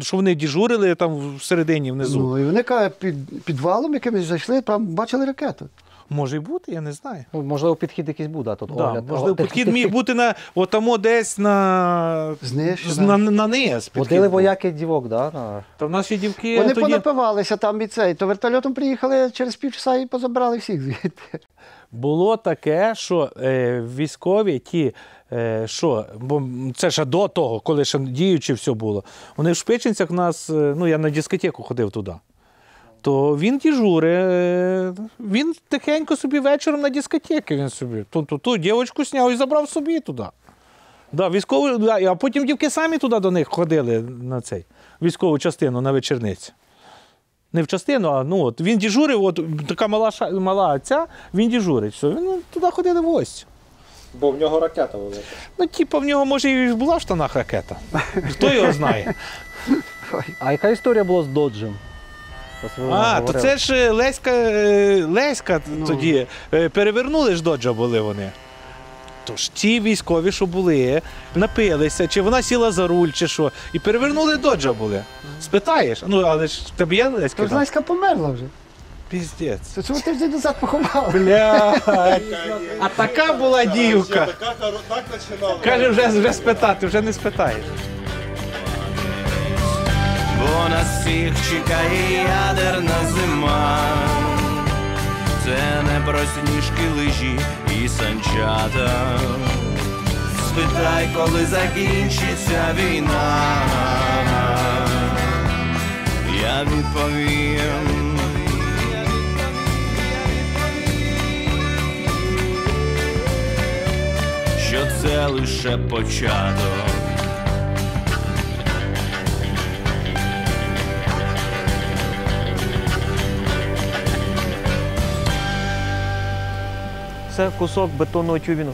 що вони дежурили там всередині, внизу. Ну, і вони, під підвалом якимось зайшли, там бачили ракету. Може й бути, я не знаю. Ну, можливо, підхід якийсь буде, а тут огляд. Можливо, підхід міг бути на, отамо десь на низ. Водили вояки дівок, так? Та в нас є дівки. Вони понапивалися там і цей, то вертольотом приїхали через півчаса і позабрали всіх звідти. Було таке, що військові ті, бо це ще до того, коли ще діючи все було, вони в Шпичинцях в нас, я на дискотеку ходив туди. То він дежурить, він тихенько собі вечором на дискотеки він собі. Ту дівчинку зняв і забрав собі туди. Да, військові, а потім дівки самі туди до них ходили на цей військову частину на вечорниці. Не в частину, а він дежурив, така мала ця, він дежурить. Все, він туди ходили в гості. Бо в нього ракета велика. В нього, може, і була в штанах ракета. Хто його знає? А яка історія була з Доджем? То це ж Леська тоді. Перевернули ж Доджа були вони. Тож ті військові, що були, напилися, чи вона сіла за руль, чи що, і перевернули Доджа були. Спитаєш? Але ж в тебе є Леська? Тож Леська померла вже. Піздець. Це чого ти назад поховав? Блядь. А така була дівка. Каже, вже спитати, вже не спитаєш. Бо нас всіх чекає ядерна зима. Це не про сніжки, лижі і санчата. Спитай, коли закінчиться війна. Я відповім. Що це лише початок. Це кусок бетонного тюбінгу.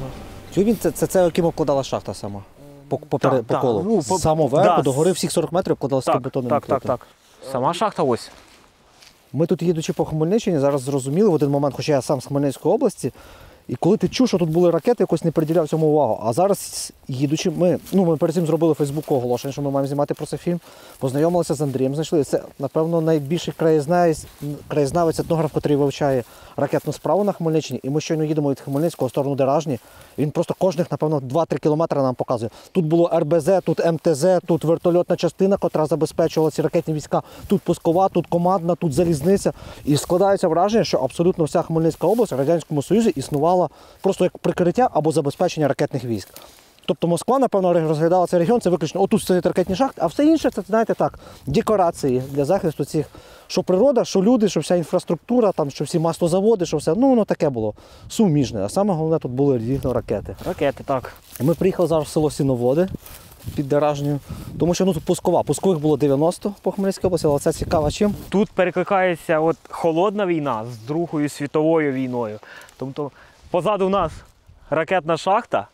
Тюбінг – це яким обкладала шахта сама? По колу? З самого верху до гори всіх 40 метрів обкладалася бетонним плитом? Так. Сама шахта ось. Ми тут, їдучи по Хмельниччині, зараз зрозуміли в один момент, хоча я сам з Хмельницької області, і коли ти чув, що тут були ракети, якось не приділяв цьому увагу. А зараз, їдучи, ми перед цим зробили в Фейсбуку оголошення, що ми маємо знімати про це фільм, познайомилися з Андрієм, знайшли. Це, напевно, найбільший краєзнавець, етнограф, який вивчає ракетну справу на Хмельниччині. І ми щойно їдемо від Хмельницького в сторону Деражні. Він просто кожних, напевно, 2-3 кілометри нам показує. Тут було РБЗ, тут МТЗ, тут вертольотна частина, котра забезпечувала ці ракетні війська, тут пускова, тут командна, тут залізниця. І складається враження, що абсолютно вся Хмельницька область в Радянському Союзі існувала просто як прикриття або забезпечення ракетних військ. Тобто Москва, напевно, розглядала цей регіон, це виключно отут стоять ракетні шахти, а все інше, це, знаєте, так, декорації для захисту цих, що природа, що люди, що вся інфраструктура, там, що всі маслозаводи, що все, воно таке було суміжне. А саме головне, тут були дійсно ракети. Ракети, так. Ми приїхали зараз в село Сіноводи під Деражнею, тому що тут пускова. Пускових було 90 по Хмельницькій області, але це цікаво чим. Тут перекликається холодна війна з Другою світовою війною. Тобто позаду нас ракетна шахта,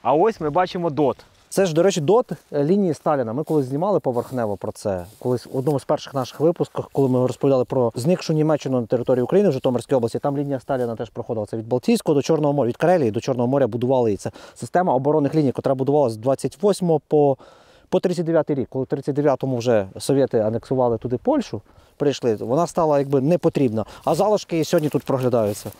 а ось ми бачимо ДОТ. Це ж, до речі, ДОТ лінії Сталіна. Ми колись знімали поверхнево про це. Колись в одному з перших наших випусків, коли ми розповідали про зникшу Німеччину на території України в Житомирській області, там лінія Сталіна теж проходила. Це від Балтійського до Чорного моря, від Карелії до Чорного моря будували її. Це система оборонних ліній, яка будувалася з 28 по 39 рік. Коли в 39-му вже совєти анексували туди Польщу, прийшли, вона стала якби не потрібна. А залишки і сьогодні тут проглядаються.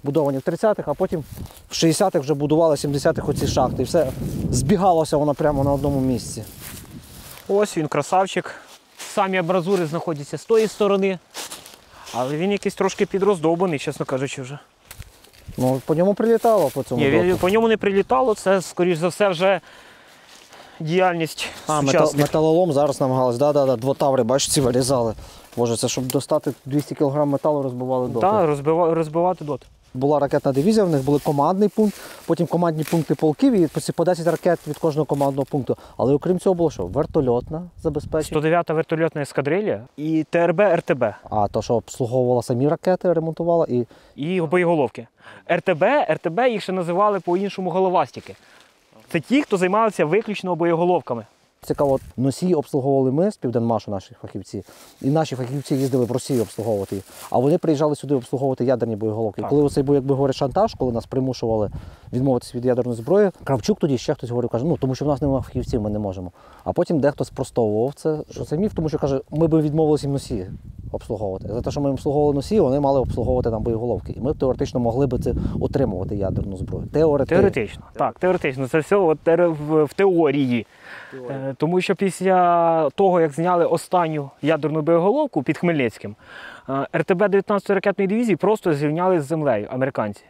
Будовані в 30-х, а потім в 60-х вже будували 70-х оці шахти. І все збігалося воно прямо на одному місці. Ось він, красавчик. Самі абразури знаходяться з тої сторони, але він якийсь трошки підроздовбаний, чесно кажучи, вже. Ну, по ньому прилітало, по цьому Ні, по ньому не прилітало, це, скоріш за все, вже діяльність сучасних. Металолом зараз намагалися, двотаври, бачите, ці вирізали. Боже, це щоб достати 200 кг металу, розбивали доти. Так, розбивати доти. Була ракетна дивізія, в них були командний пункт, потім командні пункти полків і по 10 ракет від кожного командного пункту. Але окрім цього було що? Вертольотна забезпечення. 109-та вертольотна ескадрилья і ТРБ, РТБ. А то, що обслуговувала самі ракети, ремонтувала І боєголовки. РТБ їх ще називали по-іншому головастики. Це ті, хто займалися виключно боєголовками. Цікаво, носії обслуговували ми з Південмашу, наші фахівці, і наші фахівці їздили в Росію обслуговувати їх. А вони приїжджали сюди обслуговувати ядерні боєголовки. І коли оцей був, якби говорить, шантаж, коли нас примушували відмовитися від ядерної зброї, Кравчук тоді ще хтось говорив, каже, тому що в нас немає фахівців, ми не можемо. А потім дехто спростовував це, що це міф, тому що каже, ми би відмовилися їм носії обслуговувати. За те, що ми обслуговували носії, вони мали обслуговувати нам боєголовки. І ми б теоретично могли б це отримувати ядерну зброю. Теоретично. Так, теоретично. Це все в теорії. Тому що після того, як зняли останню ядерну боєголовку під Хмельницьким, РТБ 19-ї ракетної дивізії просто зрівняли з землею американці.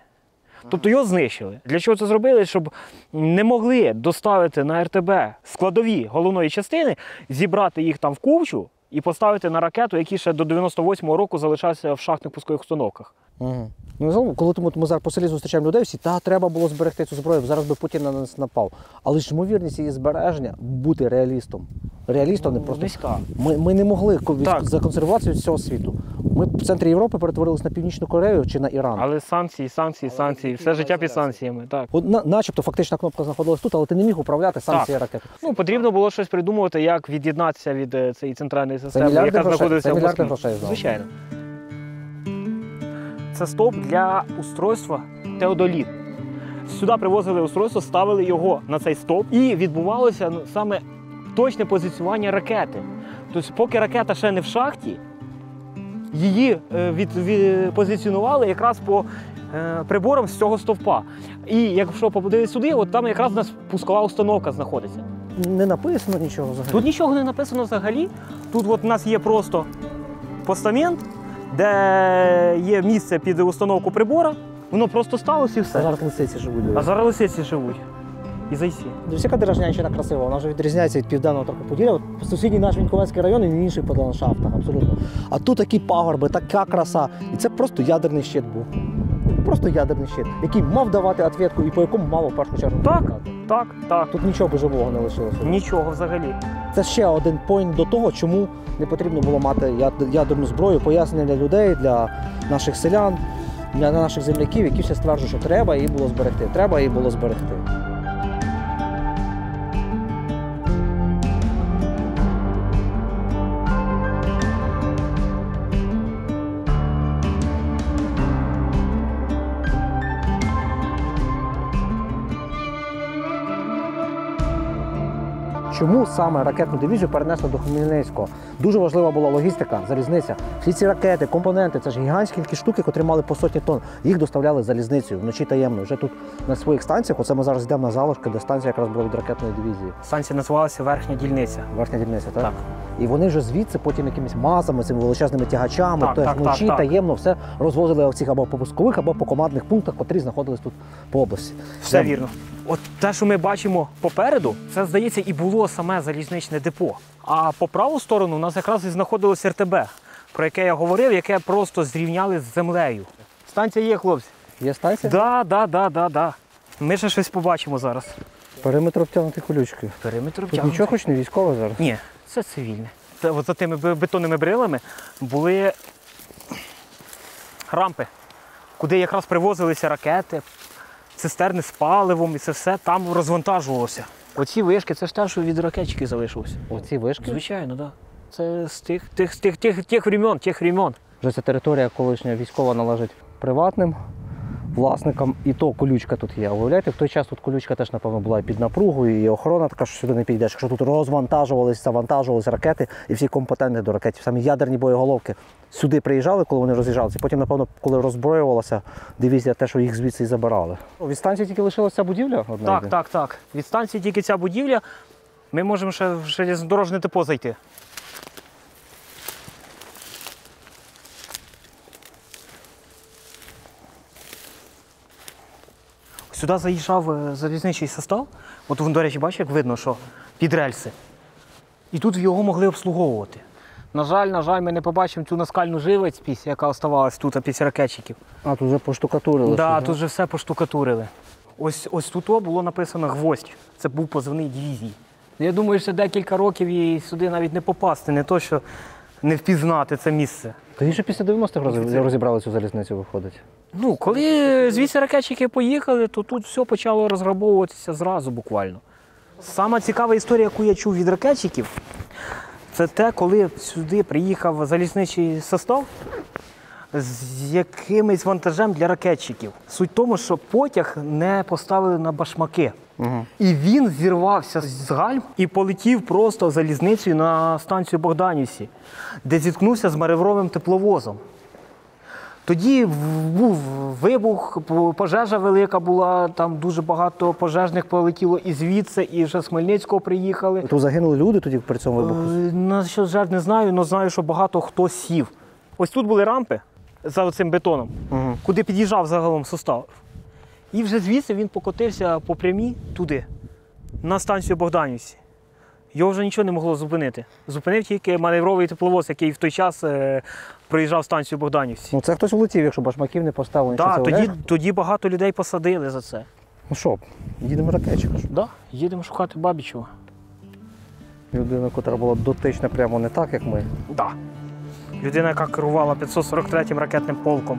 Тобто його знищили. Для чого це зробили? Щоб не могли доставити на РТБ складові головної частини, зібрати їх там в кучу і поставити на ракету, які ще до 98-го року залишався в шахтних пускових установках. Угу. Коли ми зараз по селі зустрічаємо людей, всі, треба було зберегти цю зброю, зараз би Путін на нас напав. Але ж ймовірність її збереження бути реалістом. Реалістом не просто. Низька. Ми не могли законсервуватися від всього світу. Ми в центрі Європи перетворилися на Північну Корею чи на Іран. Але санкції, все життя під санкціями. Так. Начебто фактична кнопка знаходилась тут, але ти не міг управляти сам цією ракетою. Потрібно було щось придумувати, як від'єднатися від цієї центральної системи, яка знаходиться в Москві. Звичайно. Це стовп для устройства теодоліт. Сюди привозили устройство, ставили його на цей стовп і відбувалося саме точне позиціонування ракети. Тобто, поки ракета ще не в шахті, її позиціонували якраз по приборам з цього стовпа. І якщо подивитися сюди, от там якраз у нас пускова установка знаходиться. Не написано нічого взагалі. Тут нічого не написано взагалі. Тут от у нас є просто постамент, де є місце під установку прибора, воно просто сталося і все. А зараз лисиці живуть. А зараз лисиці живуть. І зайці. Яка Дорожнянщина красива, вона вже відрізняється від південного трохи Поділля. Сусідній наш Віньковецький район і інший по ландшафтах, абсолютно. А тут такі пагорби, така краса. І це просто ядерний щит був. Просто ядерний щит, який мав давати відповідку і по якому мав в першу чергу. Так. Тут нічого живого не лишилося. Нічого взагалі. Це ще один пойнт до того, чому не потрібно було мати ядерну зброю, пояснення для людей, для наших селян, для наших земляків, які все стверджують, що треба її було зберегти. Треба її було зберегти. Чому саме ракетну дивізію перенесли до Хмельницького? Дуже важлива була логістика, залізниця. Всі ці ракети, компоненти, це ж гігантські штуки, котрі мали по сотні тонн. Їх доставляли залізницею, вночі таємно. Вже тут на своїх станціях, оце ми зараз йдемо на залишки, де станція якраз була від ракетної дивізії. Станція називалася Верхня дільниця. Верхня дільниця, так? Так. І вони вже звідси потім якимись мазами, цими величезними тягачами, вночі таємно все розвозили в цих або по пускових, або по командних пунктах, котрі знаходились тут по області. Все вірно. От те, що ми бачимо попереду, це, здається, і було саме залізничне депо. А по праву сторону у нас якраз і знаходилось РТБ, про яке я говорив, яке просто зрівняли з землею. Станція є, хлопці. Є станція? Да. Ми ще щось побачимо зараз. Периметр обтягнутий колючкою. Периметр обтягнутий. Тут нічого хоч не військове зараз? Ні, це цивільне. От за тими бетонними брилами були рампи, куди якраз привозилися ракети, цистерни з паливом, і це все там розвантажувалося. Оці вишки, це ж те, що від ракетчиків залишилося. Оці вишки? Звичайно, так. Да. Це з тих времен. Вже ця територія колишня військова належить приватним власникам, і то колючка тут є. Уявляєте, в той час тут колючка теж, напевно, була під напругою, і охорона така, що сюди не підеш. Якщо тут завантажувалися ракети і всі компоненти до ракетів, самі ядерні боєголовки сюди приїжджали, коли вони роз'їжджалися, і потім, напевно, коли роззброювалася дивізія, те, що їх звідси і забирали. Від станції тільки лишилася будівля? Так. Від станції тільки ця будівля. Ми можемо ще в железнодорожне депо зайти. Сюди заїжджав залізничний состав. От, до речі, бачиш, як видно, що під рельси. І тут його могли обслуговувати. На жаль, ми не побачимо цю наскальну живець, яка оставалась тут після ракетчиків. А, тут вже поштукатурили. Так, тут вже все поштукатурили. Ось тут було написано «Гвоздь». Це був позивний дивізії. Я думаю, що декілька років і сюди навіть не попасти, не то, що не впізнати це місце. Тоді ще після 90-х розібрали цю залізницю, виходить? Ну, коли звідси ракетчики поїхали, то тут все почало розграбовуватися зразу буквально. Сама цікава історія, яку я чув від ракетчиків, це те, коли сюди приїхав залізничний состав з якимось вантажем для ракетчиків. Суть в тому, що потяг не поставили на башмаки. І він зірвався з гальм і полетів просто залізницею на станцію Богданівці, де зіткнувся з маневровим тепловозом. Тоді був вибух, пожежа велика була, там дуже багато пожежних полетіло і звідси, і вже з Хмельницького приїхали. Тут загинули люди тоді при цьому вибуху? На що жаль не знаю, але знаю, що багато хто сів. Ось тут були рампи за цим бетоном, куди під'їжджав загалом состав. І вже звідси він покотився по прямій туди, на станцію Богданівці. Його вже нічого не могло зупинити. Зупинив тільки маневровий тепловоз, який в той час проїжджав станцію Богданівці. Ну це хтось влетів, якщо башмаків не поставили. Так, тоді багато людей посадили за це. Ну що, їдемо ракетчика? Так, їдемо шукати Бабічева. Людина, яка була дотична прямо не так, як ми. Так. Людина, яка керувала 543-м ракетним полком.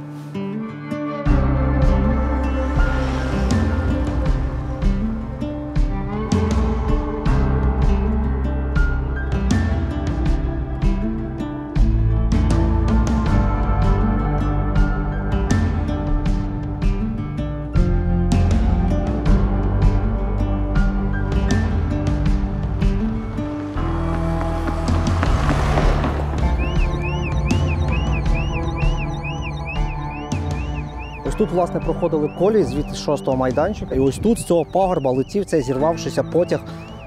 Тут, власне, проходили колії звідти з 6-го майданчика. І ось тут, з цього пагорба, летів цей зірвавшийся потяг.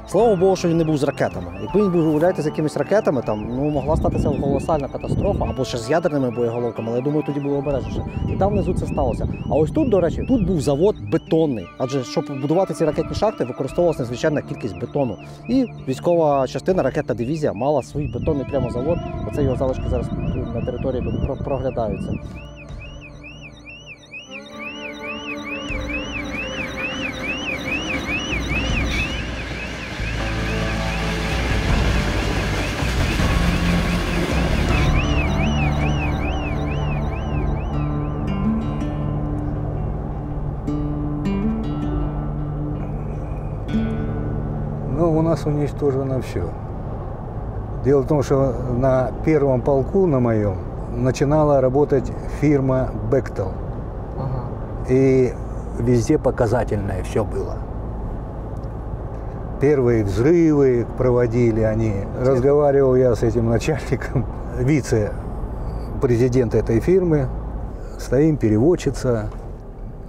Слава Богу, що він не був з ракетами. Якби він був, уявляєте, з якимись ракетами, там, могла статися колосальна катастрофа, або ще з ядерними боєголовками, але я думаю, тоді було обережніше. І там внизу це сталося. А ось тут, до речі, тут був завод бетонний. Адже, щоб будувати ці ракетні шахти, використовувалася надзвичайна кількість бетону. І військова частина, ракетна дивізія, мала свій бетонний прямо завод. Оце його залишки зараз на території тут проглядаються. Ну, у нас уничтожено все. Дело в том, что на первом полку, на моем, начинала работать фирма «Бектел». И везде показательное все было. Первые взрывы проводили они. Разговаривал я с этим начальником, вице-президент этой фирмы. Стоим, переводчица,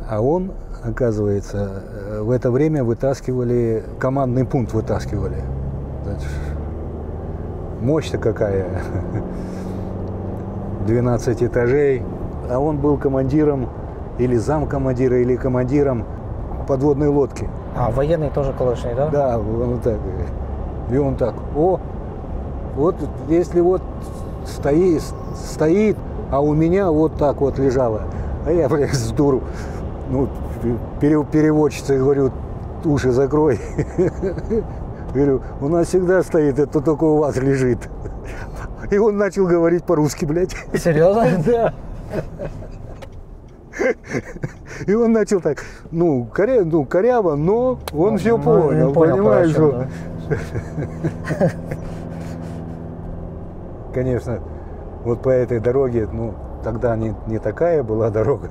а он, оказывается, в это время вытаскивали, командный пункт вытаскивали. Мощь-то какая, 12 этажей. А он был командиром, или замкомандира, или командиром подводной лодки. А, военный тоже колышный, да? Да, он так. И он так, вот если вот стоит, а у меня вот так вот лежало. А я, блядь, с дуру, ну, переводчица, говорю, уши закрой. Говорю, у нас всегда стоит, это только у вас лежит. И он начал говорить по-русски, блядь. Серьезно? Да. И он начал так, коряво, но он все понял, понимаешь, что... Конечно, вот по этой дороге, тогда не такая была дорога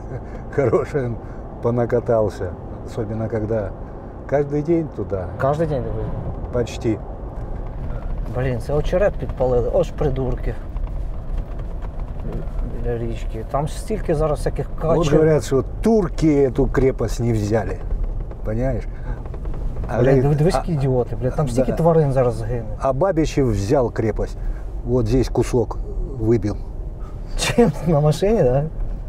хорошая, понакатался, особенно когда каждый день туда. Каждый день? Почти. Блін, це очерет підпалили, ось придурки. Біля річки. Там стільки зараз всяких качок. Вот говорят, что турки эту крепость не взяли, понимаешь? Блін, дивись, які ідіоти, блін, там стільки тварин зараз загине. А Бабичев взял крепость, вот здесь кусок выбил. Чим? На машині, да?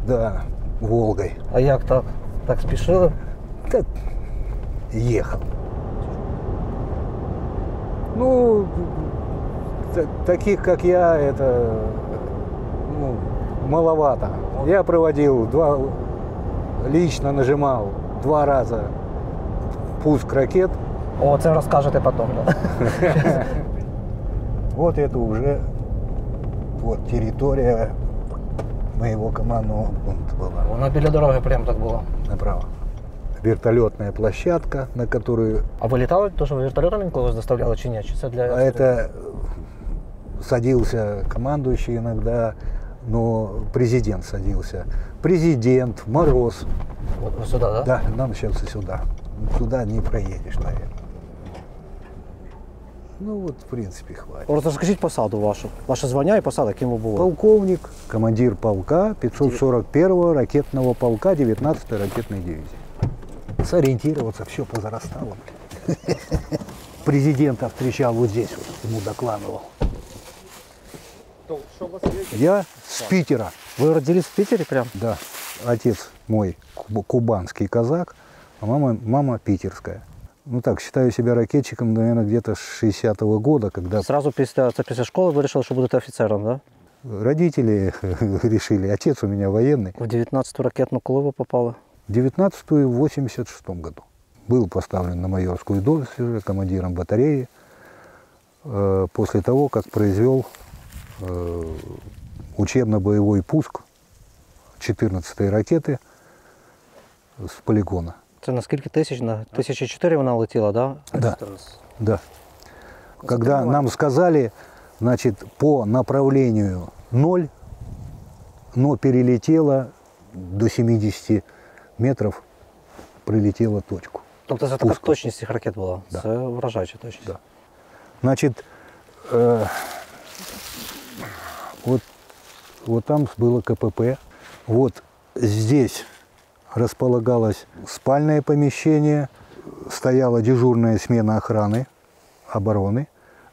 Да, Волгой. А як так? Так спішили? Так, ехал. Ну, таких, как я, это маловато. Я проводил лично нажимал 2 раза пуск ракет. О, це розкажете потім. Вот это уже вот территория моего командного пункта была. Вона біля дороги прямо так була. Направо. Вертолетная площадка, на которую... А ви літали, то що ви вертольотами когось доставляли чи ні? Чи це для... А это садился командующий иногда, но президент садился. Президент, Мороз. Вот сюда, да? Да, нам сейчас и сюда. Туда не проедешь, наверное. Ну вот, в принципе, хватит. Розкажіть посаду вашу. Ваше звання і посада, ким ви були? Полковник, командир полка 541-го ракетного полка 19-й ракетной дивизии. Сориентироваться, все позарастало. Президента встречал вот здесь, вот, ему докладывал. Я с Питера. Вы родились в Питере прям? Да. Отец мой кубанский казак, а мама питерская. Ну так, считаю себя ракетчиком, наверное, где-то с 60-го года, когда... Сразу после школы вы решили, что будете офицером, да? Родители решили. Отец у меня военный. В 19-ю ракетную коли вы попали? В 19-ю в 86-м году. Был поставлен на майорскую должность уже командиром батареи после того, как произвел учебно-боевой пуск 14-й ракеты с полигона. Це на скільки тисяч? На 1004 вона летіла, да? Да. Да. Когда нам сказали, значит, по направлению 0, но перелетела до 70 метров, прилетела точку. Тобто це така точність цих ракет була? Да. Це вражаюча точність. Да. Значит, вот там было КПП, вот здесь располагалось спальное помещение, стояла дежурная смена охраны, обороны.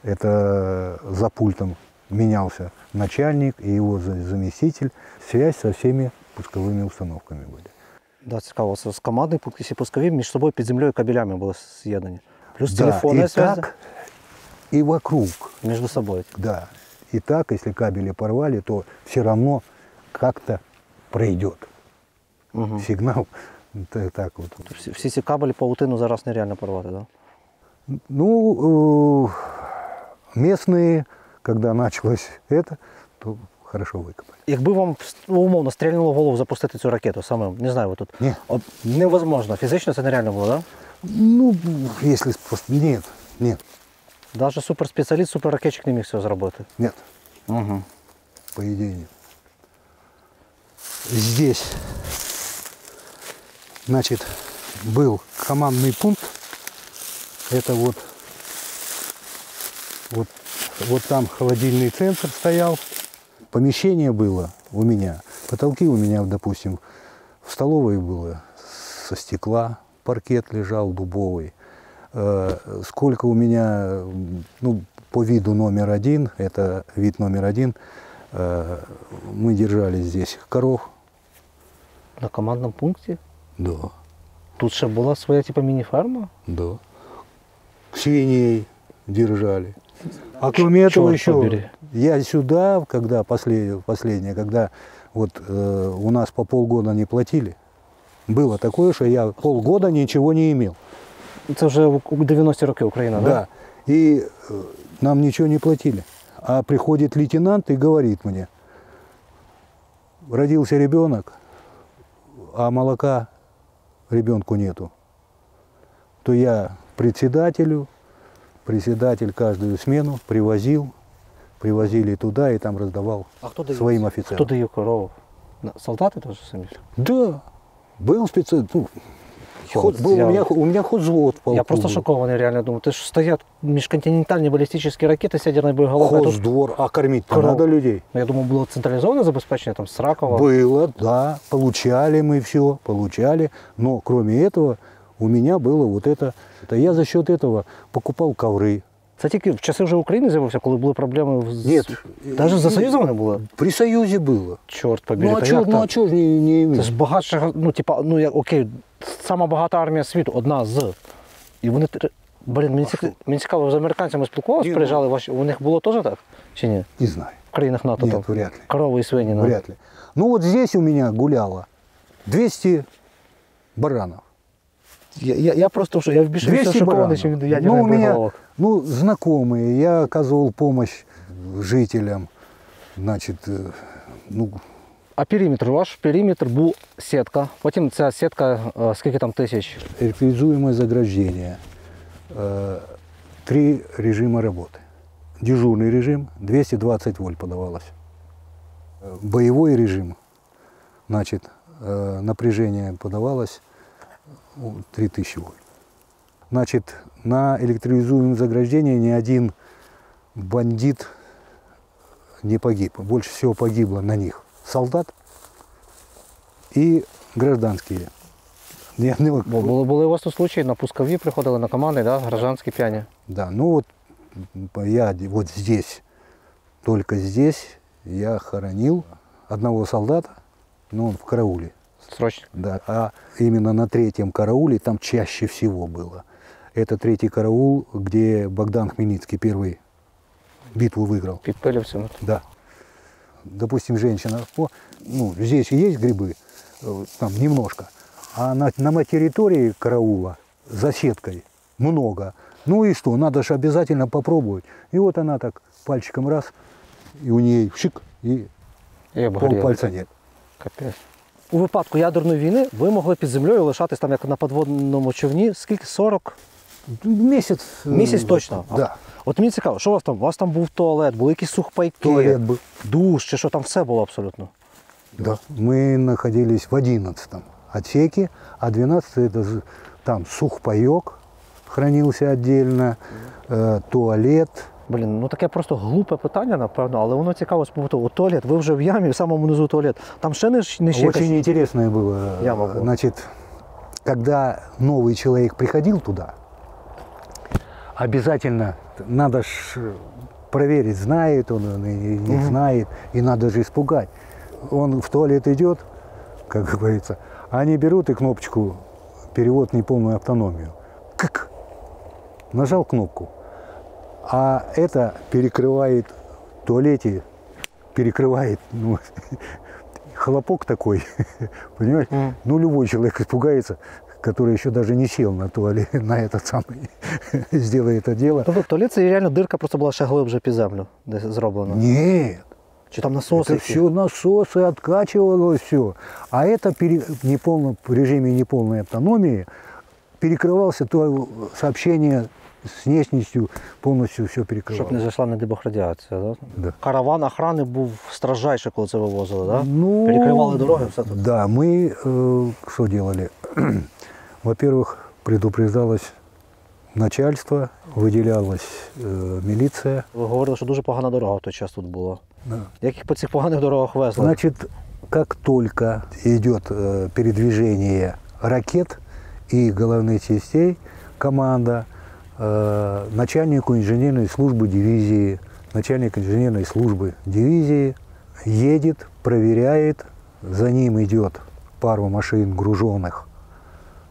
Это за пультом менялся начальник и его заместитель. Связь со всеми пусковыми установками были. Да, цікаво. З командний пункт і пускові між собою під землею кабелями були з'єднані. Плюс да, телефонная связь. Так, и вокруг. Между собой. Да. И так, если кабели порвали, то все равно как-то пройдет. Угу. Сигнал так вот. Всі ці кабелі паутину зараз нереально порвати, да? Ну, местные, когда началось это, то хорошо викопали. Якби вам умовно стрільнуло в голову запустити цю ракету самим, не знаю, ви тут. Ні. Невозможно, фізично це нереально було, так? Да? Ну, если просто... Нет. Даже суперспеціаліст, суперракетчик не міг цього зробити? Нет. Угу. По идее нет. Здесь, значит, был командный пункт. Это вот там холодильный центр стоял. Помещение было у меня, потолки у меня, допустим, в столовой было со стекла, паркет лежал дубовый. Сколько у меня, ну, по виду номер 1, это вид номер 1, мы держали здесь коров. На командном пункте? Да. Тут ще була своя типа мини-ферма? Да. Свиней держали. А кроме этого еще, я сюда, когда последнее, когда вот у нас по полгода не платили, было такое, что я полгода ничего не имел. Это уже у 90-ті роки Украина, да? Да. И нам ничего не платили. А приходит лейтенант и говорит мне, родился ребенок, а молока ребенку нету. То я председатель каждую смену привозили туда и там раздавал своим офицерам. Кто дает корову? Солдаты тоже сами? Да, был специально. У меня ход взвод. Я просто шокованный, реально думаю. Ты ж стоят межконтинентальные баллистические ракеты с ядерной боеголовкой. Хоздвор, а кормить-то надо людей. Я думал, было централизованное забеспечение там с Ракова. Было, да, получали мы все, но кроме этого у меня было вот это. Я за счет этого покупал ковры. Це тільки в часи вже України з'явився, коли були проблеми з... Нет. Навіть за Союзом не було? При Союзе было. Чорт побери. Ну а чого ж не имели? Це ж багатша, окей, сама багата армія світу, одна з. І вони Блін, мені цікаво, з американцями спілкувалися, приїжджали ваші, у них було теж так? Чи ні? Не знаю. В країнах НАТО Нет, там? вряд ли. Коровы и свиньи. Вряд ли. Ну вот здесь у меня гуляло 200 баранов. Я просто что, я більше 200 шокований, чим баранов. ядерний Ну, у меня боеголовок. знакомые, я оказывал помощь жителям, значит, ну... А периметр? Ваш периметр був сітка, потім ця сітка, скільки там тисяч? Реквизуемое заграждение. 3 режима работы. Дежурный режим 220 вольт подавалось. Боевой режим, значит, напряжение подавалось 3000 вольт. Значит, на электролизуемом заграждении ни один бандит не погиб. Больше всего погибло на них солдат и гражданские. Були у вас тут случаї, на пускові приходили на команди, да? Гражданські п'яні? Да, ну вот я вот здесь, только здесь я хоронил одного солдата, но он в карауле. Срочно? Да, а именно на 3-м карауле там чаще всего было. Это 3-й караул, где Богдан Хмельницкий первый битву выиграл. Підпилився? Да. Допустим, женщина, ну, здесь есть грибы, там немножко, а на территории караула за сеткой много. Ну и что, надо же обязательно попробовать. И вот она так пальчиком раз, и у нее шик, и полпальца нет. Капець. У випадку ядерної війни ви могли під землею лишатись там як на подводному човні, скільки, 40? Місяць. Місяць точно? Да. От мені цікаво, що у вас там? У вас там був туалет, були якісь сухпайки, Туалет був. душ, чи що там все було абсолютно? Да. Мы находились в 11-м отсеке, а 12-й это там сухпайок хранился отдельно, туалет. Блін, ну таке просто глупе питання, напевно, але воно цікаво спомогти. Туалет, ви вже в ямі, в самому низу туалет. Там ще не Очень интересное было. Яма была. Значит, когда новый человек приходил туда, обязательно надо ж проверить, знает он или не знает, и надо же испугать. Он в туалет идет, как говорится, а они берут и кнопочку «Перевод в неполную автономию». Как? Нажал кнопку. А это перекрывает в туалете, перекрывает, ну, хлопок такой, понимаешь? Ну, любой человек испугается, который еще даже не сел на туалет, на этот самый, сделает это дело. Тобто туалет, це реально дирка просто була ще глибше під землю, де зроблено? Нет. Чи там насосы? Это все насосы, откачивало все. А это в режиме неполной автономии перекрывался то сообщение с внешностью, полностью все перекрывалось. Щоб не зайшла, не дай Бог, радіація, да? Да. Караван охрани був стражайший, коли це вивозили, да? Ну, перекривали дороги, все тут. Да, мы что делали? Во-первых, предупреждалось начальство, выделялась милиция. Ви говорили, що дуже погана дорога в той час тут була. Да. Як їх по цих поганих дорогах везли? Значит, как только идет передвижение ракет и головных частей, команда начальнику инженерной службы дивизии, начальник инженерной службы дивизии едет, проверяет, за ним идет пару машин, груженных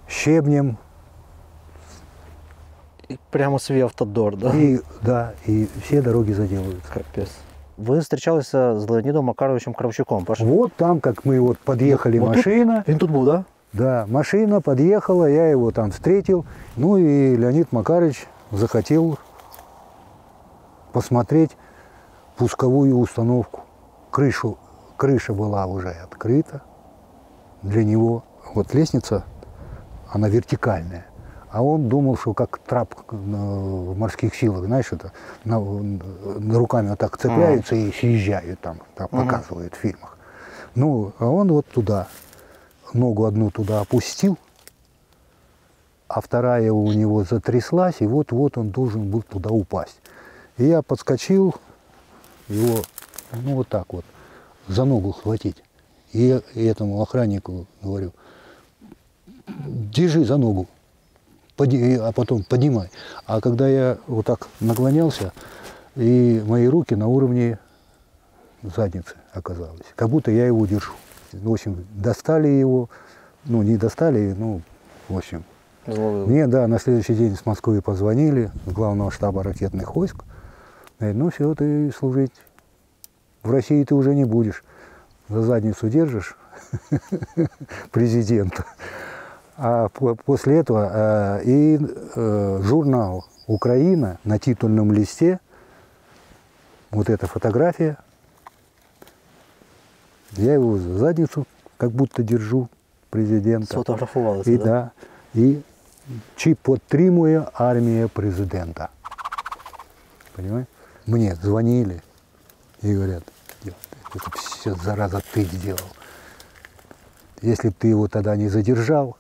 щебнем. І прямо свій автодор, да? И все дороги заделываются. Капец. Вы встречались с Леонидом Макаровичем Кравчуком, Паша? Вот там, как мы вот подъехали, вот машина. Он тут был, да? Да, машина подъехала, я его там встретил. Ну и Леонид Макарович захотел посмотреть пусковую установку. Крыша была уже открыта для него. Вот лестница, она вертикальная. А он думал, что как трап в морских силах, знаешь, это руками вот так цепляются и съезжают там показывают в фильмах. Ну, а он вот туда, ногу одну туда опустил, а вторая у него затряслась, и вот-вот он должен был туда упасть. И я подскочил, его, ну вот так вот, за ногу схватить. И этому охраннику говорю, держи за ногу. А потом поднимай. А когда я вот так наклонялся, и мои руки на уровне задницы оказались. Как будто я его держу. В общем, достали его, ну не достали, ну, в общем, Мне, да, на следующий день с Москвы позвонили, с главного штаба ракетных войск. Говорят, ну все, ты служить в России ты уже не будешь. За задницу держишь президента. А после этого и журнал «Украина» на титульном листе, вот эта фотография, я его за задницу как будто держу президента. Сфотографувалися, и, да? Да. И чи підтримує армія президента. Понимаете? Мне звонили и говорят, это все, зараза, ты сделал. Если бы ты его тогда не задержал,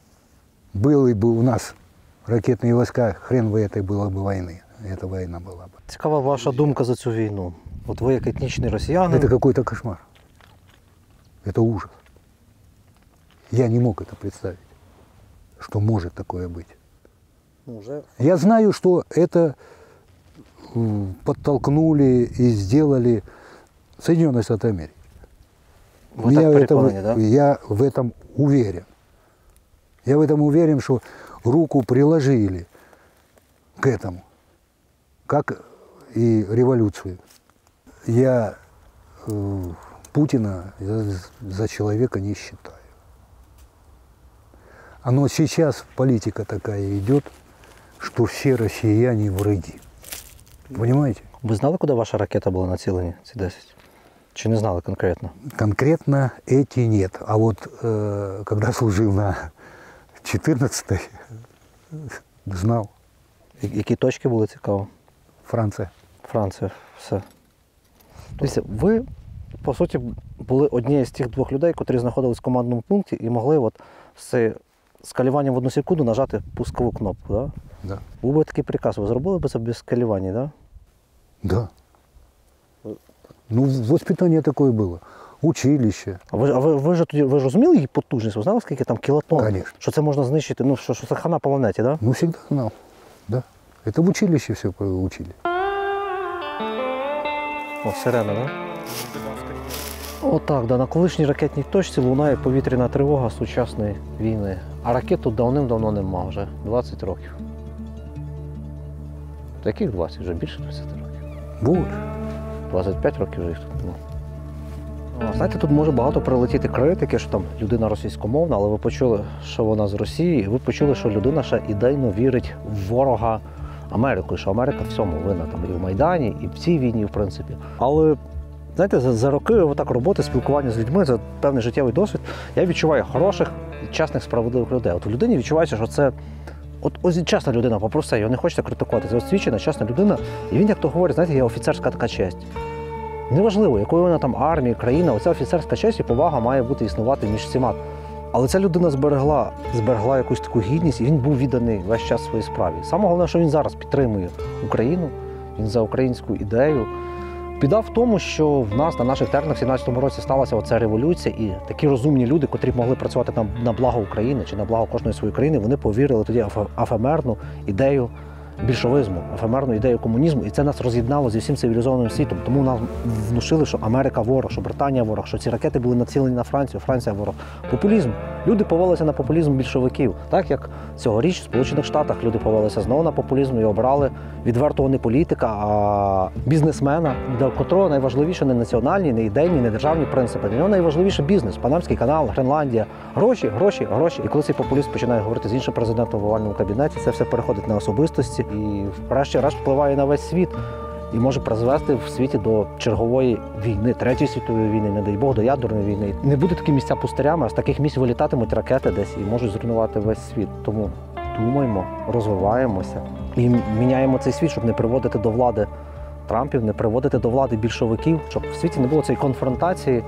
были бы у нас ракетные войска, хрен бы этой было бы войны. Эта война была бы. Цікава ваша думка за цю війну. От ви як етнічний росіянин. Это какой-то кошмар. Это ужас. Я не мог это представить, что может такое быть. Я знаю, что это подтолкнули и сделали Соединенные Штаты Америки. Вы так переконані, да? Я в этом уверен. Я в этом уверен, что руку приложили к этому, как и революцию. Я Путина за человека не считаю. Но сейчас политика такая идет, что все россияне враги. Понимаете? Ви знали, куди ваша ракета була націлені, ці 10? Чи не знали конкретно? Конкретно эти нет. А вот когда служил на 14-й, знал. Які точки були цікаво? Франція. Франція, все. Дивіться, ви, по суті, були однією з тих двох людей, котрі знаходились в командному пункті і могли от з скалюванням в 1 секунду нажати пускову кнопку, да? Да. Був би такий приказ, ви зробили б це без скалювання, да? Да. Ну, воспитание такое было. Училище. А ви ж тоді, ви ж розуміли її потужність? Ви знали, скільки там кілотон? Конечно. Що це можна знищити, ну, що це хана планеті, да? Ну, всегда знал. Да. Это в училище все учили. О, сирена, да? Отак, да, на колишній ракетній точці лунає повітряна тривога сучасної війни. А ракет тут давним-давно нема вже, 20 років. Яких 20? Вже більше 20 років. Більше. 25 років вже їх тут нема. Знаєте, тут може багато прилетіти критики, що там людина російськомовна, але ви почули, що вона з Росії, і ви почули, що людина ще ідейно вірить в ворога Америку, що Америка всьому винна, там, і в Майдані, і в цій війні, в принципі. Але, знаєте, за роки отак роботи, спілкування з людьми, за певний життєвий досвід, я відчуваю хороших, чесних, справедливих людей. От у людині відчувається, що це ось чесна людина, попроси, його не хочеться критикувати, це освічена, чесна людина, і він, як то говорить, знаєте, є офіцерська така честь. Неважливо, якою вона там армія, країна, оця офіцерська честь і повага має бути існувати між всіма. Але ця людина зберегла якусь таку гідність, і він був відданий весь час своїй справі. Саме головне, що він зараз підтримує Україну, він за українську ідею. Біда в тому, що в нас на наших теренах в 17-му році сталася оця революція, і такі розумні люди, котрі могли працювати на благо України чи на благо кожної своєї країни, вони повірили тоді в ефемерну ідею більшовизму, ефемерну ідею комунізму, і це нас роз'єднало зі всім цивілізованим світом. Тому нам внушили, що Америка ворог, що Британія ворог, що ці ракети були націлені на Францію, Франція ворог. Популізм. Люди повелися на популізм більшовиків. Так як цьогоріч в Сполучених Штатах люди повелися знову на популізм і обрали відвертого не політика, а бізнесмена, для котрого найважливіше не національні, не ідейні, не державні принципи. Для нього найважливіше бізнес, Панамський канал, Гренландія. Гроші, гроші, гроші. І коли цей популіст починає говорити з іншим президентом в овальному кабінеті, це все переходить на особистості і врешті-решт впливає на весь світ. І може призвести в світі до чергової війни, Третьої світової війни, не дай Бог, до ядерної війни. Не буде такі місця пустирями, а з таких місць вилітатимуть ракети десь і можуть зруйнувати весь світ. Тому думаємо, розвиваємося і міняємо цей світ, щоб не приводити до влади Трампів, не приводити до влади більшовиків, щоб в світі не було цієї конфронтації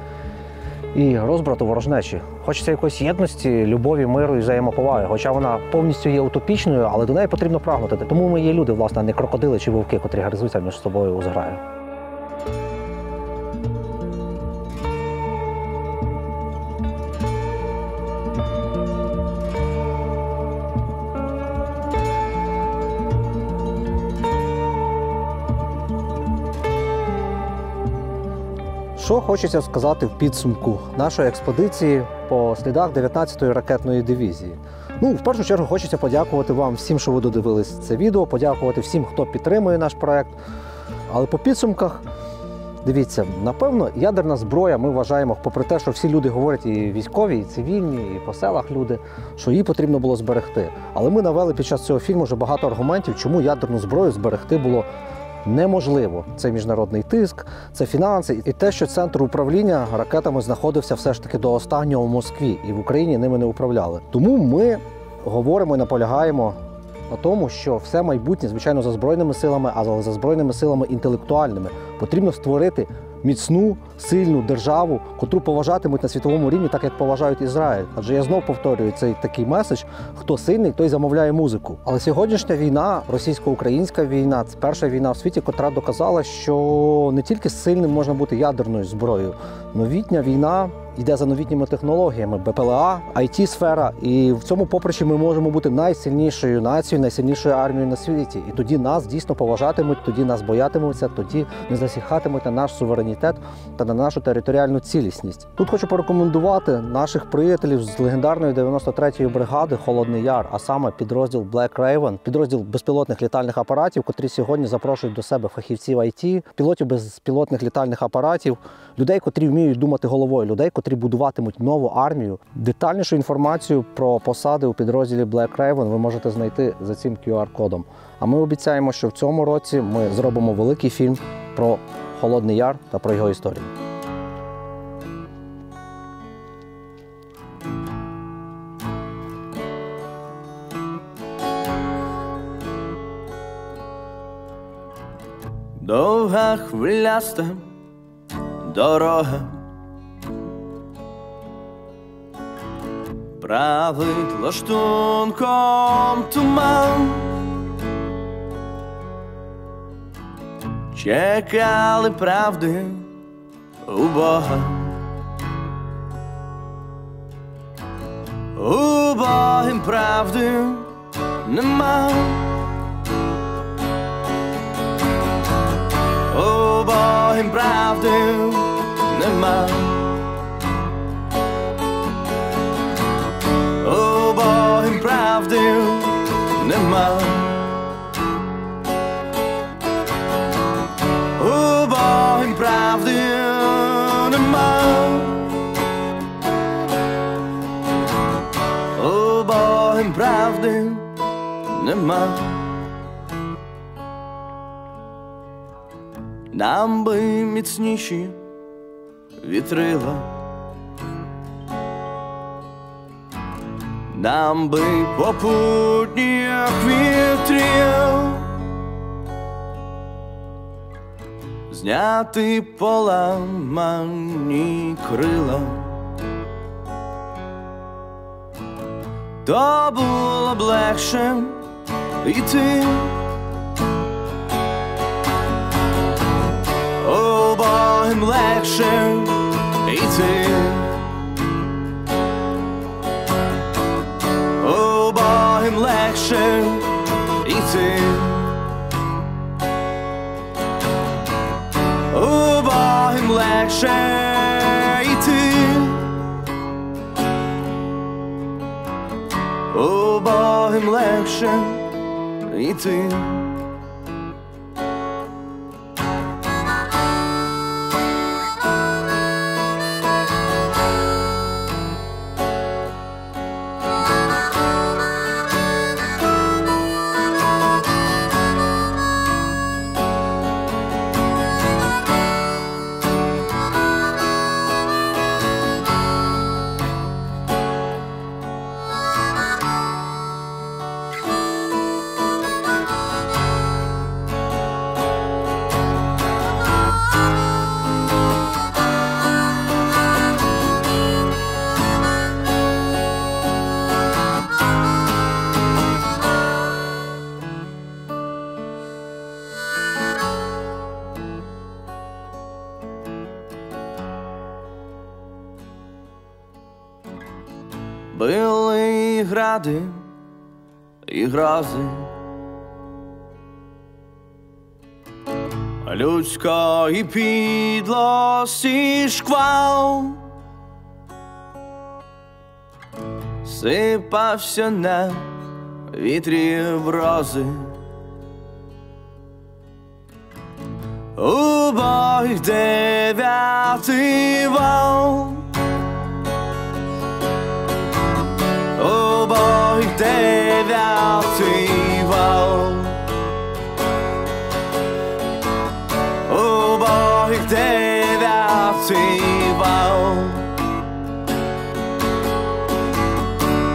і розбрату, ворожнечі. Хочеться якоїсь єдності, любові, миру і взаємоповаги. Хоча вона повністю є утопічною, але до неї потрібно прагнути. Тому ми є люди, власне, а не крокодили чи вовки, котрі гризуться між собою у зграю. Що хочеться сказати в підсумку нашої експедиції по слідах 19-ї ракетної дивізії? Ну, в першу чергу хочеться подякувати вам всім, що ви додивились це відео, подякувати всім, хто підтримує наш проект. Але по підсумках, дивіться, напевно, ядерна зброя, ми вважаємо, попри те, що всі люди говорять, і військові, і цивільні, і по селах люди, що її потрібно було зберегти. Але ми навели під час цього фільму вже багато аргументів, чому ядерну зброю зберегти було неможливо. Це міжнародний тиск, це фінанси і те, що центр управління ракетами знаходився все ж таки до останнього в Москві, і в Україні ними не управляли. Тому ми говоримо і наполягаємо на тому, що все майбутнє, звичайно, за Збройними силами, але за Збройними силами інтелектуальними. Потрібно створити міцну, сильну державу, котру поважатимуть на світовому рівні, так як поважають Ізраїль. Адже я знов повторюю цей такий меседж: хто сильний, той замовляє музику. Але сьогоднішня війна, російсько-українська війна, це перша війна в світі, котра доказала, що не тільки сильним можна бути ядерною зброєю. Новітня війна йде за новітніми технологіями, БПЛА, IT-сфера. І в цьому поприщі ми можемо бути найсильнішою нацією, найсильнішою армією на світі. І тоді нас дійсно поважатимуть, тоді нас боятимуться, тоді не засіхатимуть на наш суверенітет та на нашу територіальну цілісність. Тут хочу порекомендувати наших приятелів з легендарної 93-ї бригади «Холодний Яр», а саме підрозділ Black Raven, підрозділ безпілотних літальних апаратів, котрі сьогодні запрошують до себе фахівців IT, пілотів безпілотних літальних апаратів, людей, котрі вміють думати головою, людей, котрі будуватимуть нову армію. Детальнішу інформацію про посади у підрозділі Black Raven ви можете знайти за цим QR-кодом. А ми обіцяємо, що в цьому році ми зробимо великий фільм про Холодний Яр та про його історію. Довга хвиляста дорога править лаштунком туман. Чекали правди у Бога. У Бога правди нема. У Бога правди нема. У Бога правди нема. У Бога правди нема. У Бога правди нема. Нам би міцніші вітрила, нам би попутніх вітрів, зняти поламані крила. То було б легше йти. Обом легше йти. Обом легше йти. Обом легше йти. Обом легше йти. Били і гради, і грози, людської підлості шквал. розсипався на вітрі брози. У бой 9-й вал, у бой 9-й вал, у бой 9-й вал,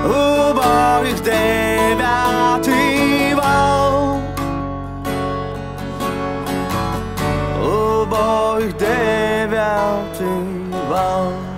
у бой 9-й вал, у бой 9-й вал.